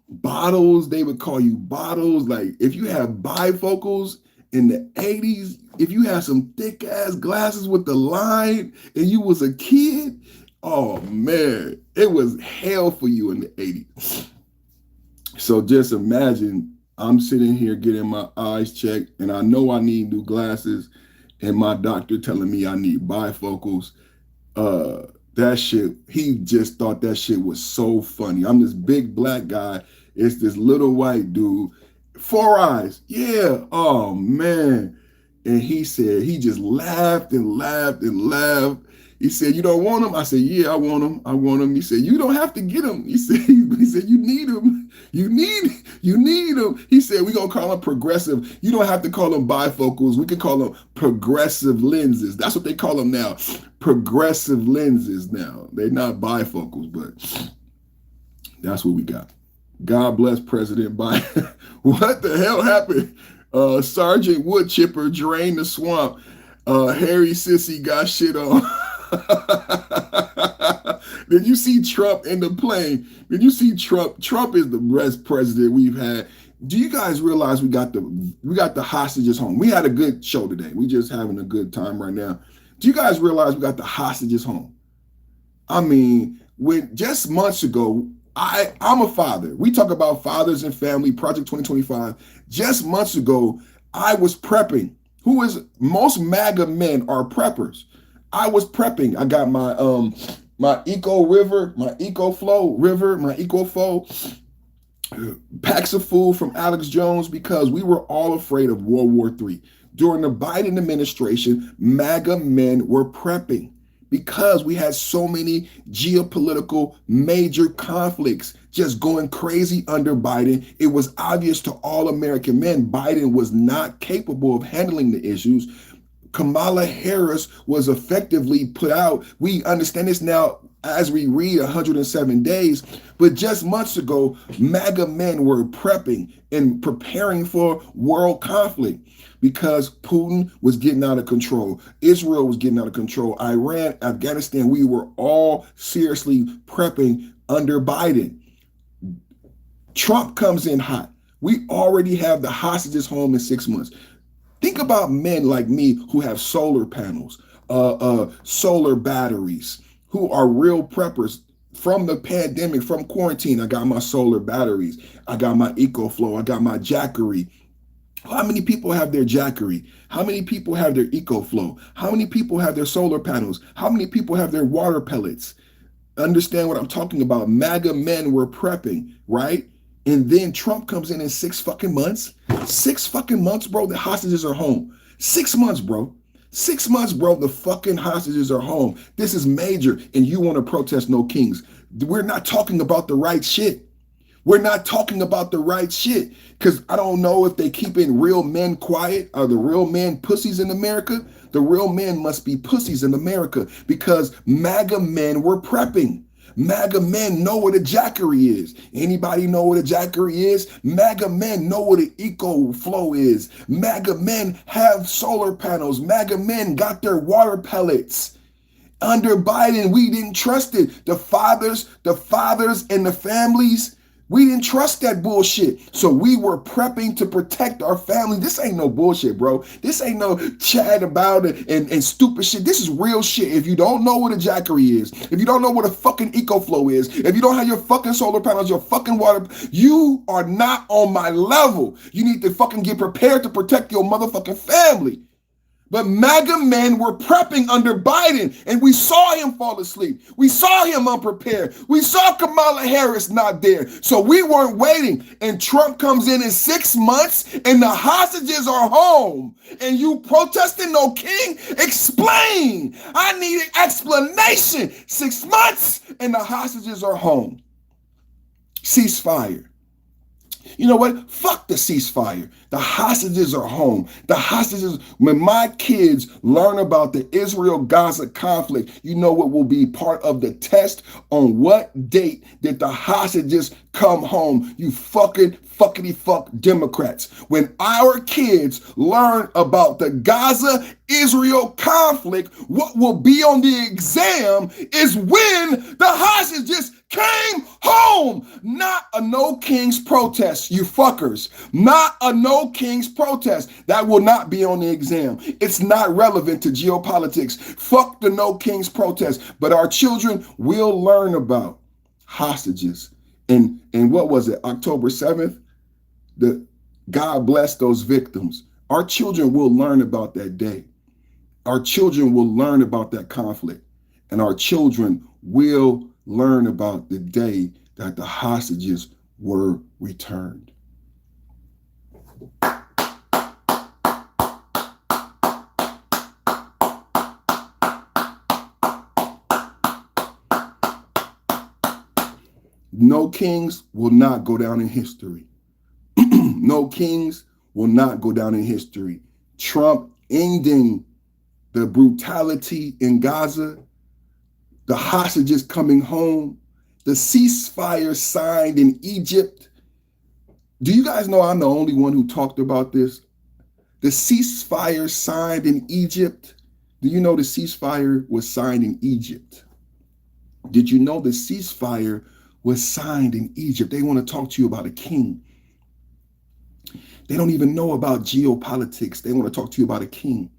bottles, they would call you bottles. Like if you had bifocals in the 80s, if you had some thick ass glasses with the line and you was a kid, oh man, it was hell for you in the 80s. So just imagine I'm sitting here getting my eyes checked and I know I need new glasses and my doctor telling me I need bifocals. That shit, he just thought that shit was so funny. I'm this big black guy. It's this little white dude. 4 eyes. Yeah. Oh, man. And he said, he just laughed and laughed and laughed. He said, you don't want him? I said, yeah, I want him. I want him. He said, you don't have to get him. He said, you need him. You need him. He said, we're going to call him progressive. You don't have to call them bifocals. We can call them progressive lenses. That's what they call them now. Progressive lenses now. They're not bifocals, but that's what we got. God bless President Biden. What the hell happened? Sergeant Woodchipper drained the swamp. Harry Sissy got shit on. Did you see Trump in the plane? Did you see Trump? Trump is the best president we've had. Do you guys realize we got the hostages home? We had a good show today. We just having a good time right now. Do you guys realize we got the hostages home? I mean, when just months ago, I'm a father. We talk about fathers and family, Project 2025. Just months ago, I was prepping. Most MAGA men are preppers. I was prepping. I got my my Eco River, my Eco Flow River, my Eco Flow packs of food from Alex Jones because we were all afraid of World War III. During the Biden administration, MAGA men were prepping because we had so many geopolitical major conflicts just going crazy under Biden. It was obvious to all American men Biden was not capable of handling the issues. Kamala Harris was effectively put out. We understand this now as we read 107 days, but just months ago, MAGA men were prepping and preparing for world conflict because Putin was getting out of control. Israel was getting out of control. Iran, Afghanistan, we were all seriously prepping under Biden. Trump comes in hot. We already have the hostages home in 6 months. Think about men like me who have solar panels, solar batteries, who are real preppers. From the pandemic, from quarantine, I got my solar batteries. I got my EcoFlow. I got my Jackery. How many people have their Jackery? How many people have their EcoFlow? How many people have their solar panels? How many people have their water pellets? Understand what I'm talking about. MAGA men were prepping, right? And then Trump comes in 6 fucking months. 6 fucking months, bro, the hostages are home. 6 months, bro. 6 months, bro, the fucking hostages are home. This is major, and you want to protest no kings. We're not talking about the right shit. We're not talking about the right shit. Because I don't know if they keeping real men quiet. Are the real men pussies in America? The real men must be pussies in America because MAGA men were prepping. MAGA men know what a Jackery is. Anybody know what a Jackery is? MAGA men know what an EcoFlow is. MAGA men have solar panels. MAGA men got their water pellets. Under Biden, we didn't trust it. The fathers and the families, we didn't trust that bullshit. So we were prepping to protect our family. This ain't no bullshit, bro. This ain't no chat about it and stupid shit. This is real shit. If you don't know what a Jackery is, if you don't know what a fucking EcoFlow is, if you don't have your fucking solar panels, your fucking water, you are not on my level. You need to fucking get prepared to protect your motherfucking family. But MAGA men were prepping under Biden, and we saw him fall asleep. We saw him unprepared. We saw Kamala Harris not there. So we weren't waiting. And Trump comes in 6 months, and the hostages are home. And you protesting no king? Explain. I need an explanation. 6 months, and the hostages are home. Ceasefire. You know what? Fuck the ceasefire. The hostages are home. The hostages, when my kids learn about the Israel-Gaza conflict, you know what will be part of the test? On what date did the hostages come home? You fucking fuck Democrats. When our kids learn about the Gaza-Israel conflict, what will be on the exam is when the hostages came home. Not a No Kings protest, you fuckers. Not a No Kings protest. That will not be on the exam. It's not relevant to geopolitics. Fuck the No Kings protest. But our children will learn about hostages. And what was it, October 7th? God bless those victims. Our children will learn about that day. Our children will learn about that conflict. And our children will learn about the day that the hostages were returned. No Kings will not go down in history. No Kings will not go down in history. Trump ending the brutality in Gaza, the hostages coming home, the ceasefire signed in Egypt. Do you guys know I'm the only one who talked about this? The ceasefire signed in Egypt. Do you know the ceasefire was signed in Egypt? Did you know the ceasefire was signed in Egypt? They want to talk to you about a king. They don't even know about geopolitics. They want to talk to you about a king.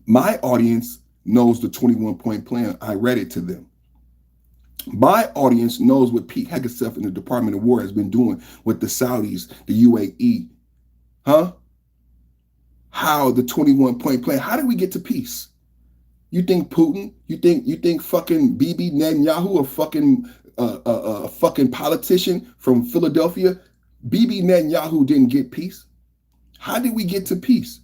My audience knows the 21-point plan. I read it to them. My audience knows what Pete Hegseth in the Department of War has been doing with the Saudis, the UAE. Huh? How the 21-point plan. How did we get to peace? You think Putin? You think fucking Bibi Netanyahu, a fucking politician from Philadelphia? Bibi Netanyahu didn't get peace. How did we get to peace?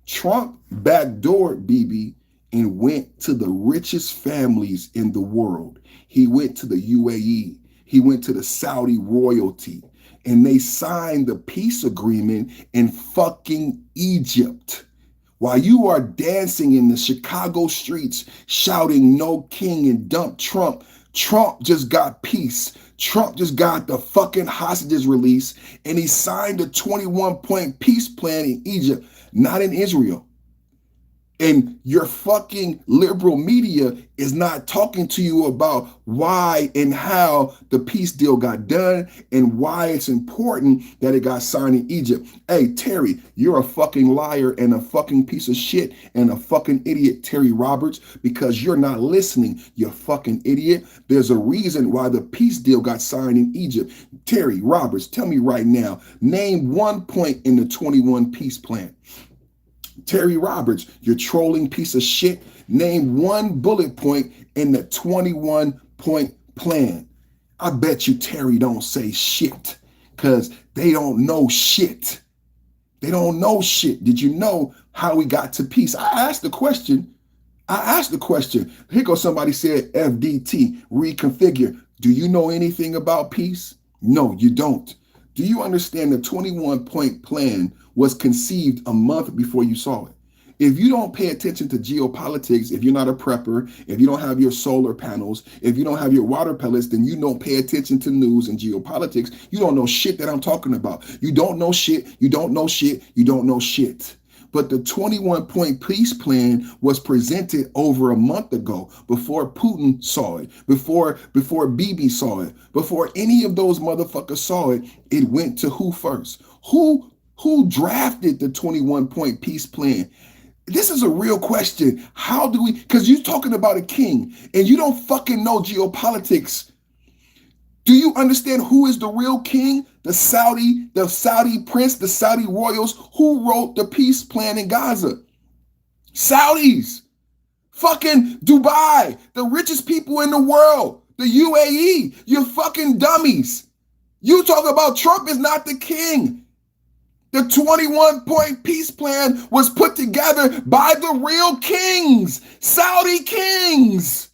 Trump backdoored Bibi and went to the richest families in the world. He went to the UAE. He went to the Saudi royalty. And they signed the peace agreement in fucking Egypt. While you are dancing in the Chicago streets, shouting no king and dump Trump, Trump just got peace. Trump just got the fucking hostages released, and he signed a 21-point peace plan in Egypt, not in Israel. And your fucking liberal media is not talking to you about why and how the peace deal got done and why it's important that it got signed in Egypt. Hey, Terry, you're a fucking liar and a fucking piece of shit and a fucking idiot, Terry Roberts, because you're not listening, you fucking idiot. There's a reason why the peace deal got signed in Egypt. Terry Roberts, tell me right now, name one point in the 21 peace plan. Terry Roberts, you're trolling piece of shit. Name one bullet point in the 21-point plan. I bet you Terry don't say shit because they don't know shit. They don't know shit. Did you know how we got to peace? I asked the question. Here goes somebody said FDT, reconfigure. Do you know anything about peace? No, you don't. Do you understand the 21-point plan was conceived a month before you saw it? If you don't pay attention to geopolitics, if you're not a prepper, if you don't have your solar panels, if you don't have your water pellets, then you don't pay attention to news and geopolitics. You don't know shit that I'm talking about. You don't know shit. You don't know shit. You don't know shit. But the 21-point peace plan was presented over a month ago, before Putin saw it, before Bibi saw it, before any of those motherfuckers saw it. It went to who first? Who drafted the 21-point peace plan? This is a real question. How do we, because you're talking about a king and you don't fucking know geopolitics. Do you understand who is the real king? The Saudi prince, the Saudi royals who wrote the peace plan in Gaza. Saudis. Fucking Dubai, the richest people in the world. The UAE, you fucking dummies. You talk about Trump is not the king. The 21-point peace plan was put together by the real kings, Saudi kings.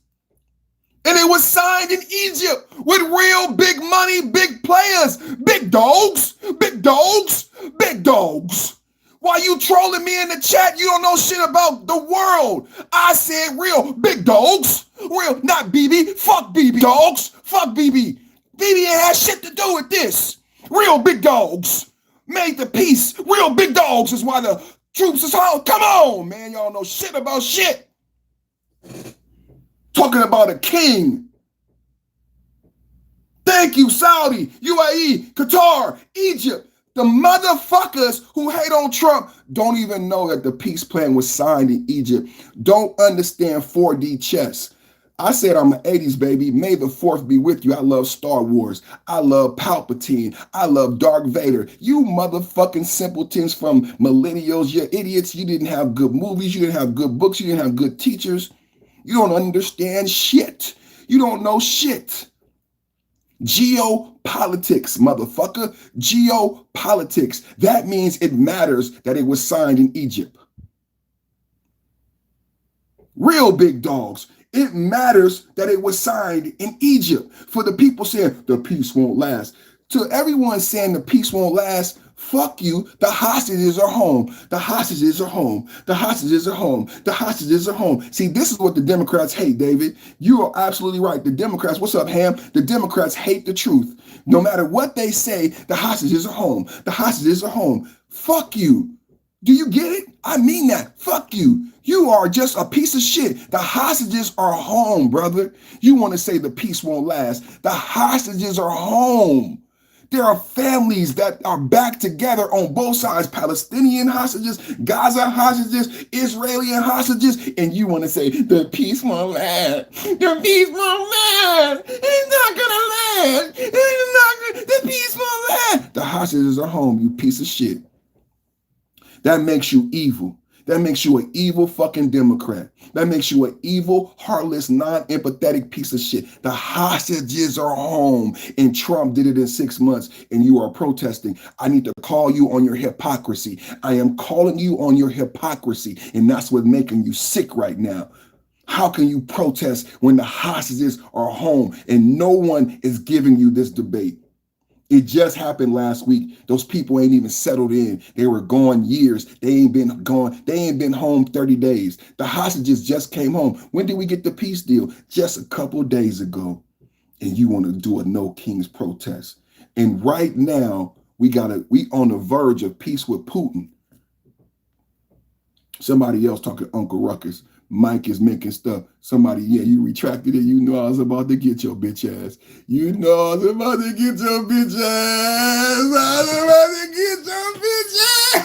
And it was signed in Egypt with real big money, big players, big dogs, big dogs, big dogs. Why you trolling me in the chat? You don't know shit about the world. I said real big dogs. Real, not BB. Fuck BB dogs. Fuck BB. BB ain't had shit to do with this. Real big dogs made the peace. Real big dogs is why the troops is home. Come on, man. Y'all know shit about shit. Talking about a king. Thank you, Saudi, UAE, Qatar, Egypt. The motherfuckers who hate on Trump don't even know that the peace plan was signed in Egypt. Don't understand 4D chess. I said I'm an 80s baby. May the 4th be with you. I love Star Wars. I love Palpatine. I love Darth Vader. You motherfucking simpletons from millennials, you idiots. You didn't have good movies. You didn't have good books. You didn't have good teachers. You don't understand shit. You don't know shit. Geopolitics, motherfucker. Geopolitics. That means it matters that it was signed in Egypt. Real big dogs. It matters that it was signed in Egypt. For the people saying the peace won't last. To everyone saying the peace won't last, fuck you. The hostages are home. The hostages are home. The hostages are home. The hostages are home. See, this is what the Democrats hate, David. You are absolutely right. The Democrats, what's up, Ham? The Democrats hate the truth. No matter what they say, the hostages are home. The hostages are home. Fuck you. Do you get it? I mean that. Fuck you. You are just a piece of shit. The hostages are home, brother. You want to say the peace won't last. The hostages are home. There are families that are back together on both sides. Palestinian hostages, Gaza hostages, Israeli hostages. And you want to say the peace won't last. The peace won't last. It's not going to last. It's not gonna, the peace won't last. The hostages are home, you piece of shit. That makes you evil. That makes you an evil fucking Democrat. That makes you an evil, heartless, non-empathetic piece of shit. The hostages are home, and Trump did it in 6 months, and you are protesting. I need to call you on your hypocrisy. I am calling you on your hypocrisy, and that's what's making you sick right now. How can you protest when the hostages are home and no one is giving you this debate? It just happened last week. Those people ain't even settled in. They were gone years. They ain't been gone. They ain't been home 30 days. The hostages just came home. When did we get the peace deal? Just a couple of days ago. And you want to do a no kings protest. And right now, we on the verge of peace with Putin. Somebody else talking Uncle Ruckus. Mike is making stuff. Somebody, yeah, you retracted it. You know I was about to get your bitch ass. You know I was about to get your bitch ass. I was about to get your bitch ass.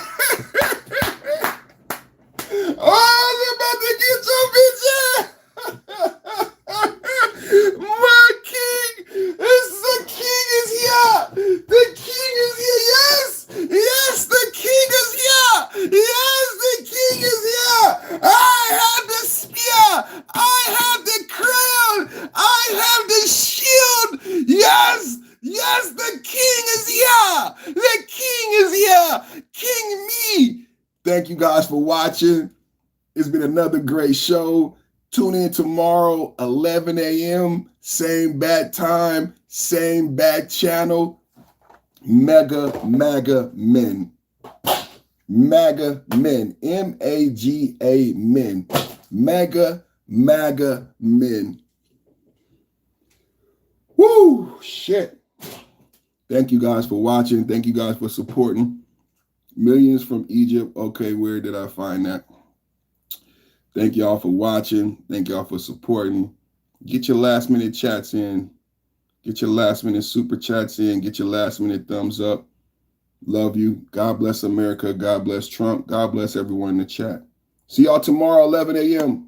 I was about to get your bitch ass. My king, the king is here. The king is here. Yes, yes, the king is here. Yes, the king is here. I have the spear. I have the crown. I have the shield. Yes, yes, the king is here. The king is here. King me. Thank you guys for watching. It's been another great show. Tune in tomorrow, 11 a.m., same bad time, same bad channel. Mega Men. MAGA Men. MAGA Men. MAGA Men. Woo! Shit. Thank you guys for watching. Thank you guys for supporting. Millions from Egypt. Okay, where did I find that? Thank y'all for watching. Thank y'all for supporting. Get your last minute chats in. Get your last minute super chats in. Get your last minute thumbs up. Love you. God bless America. God bless Trump. God bless everyone in the chat. See y'all tomorrow, 11 a.m.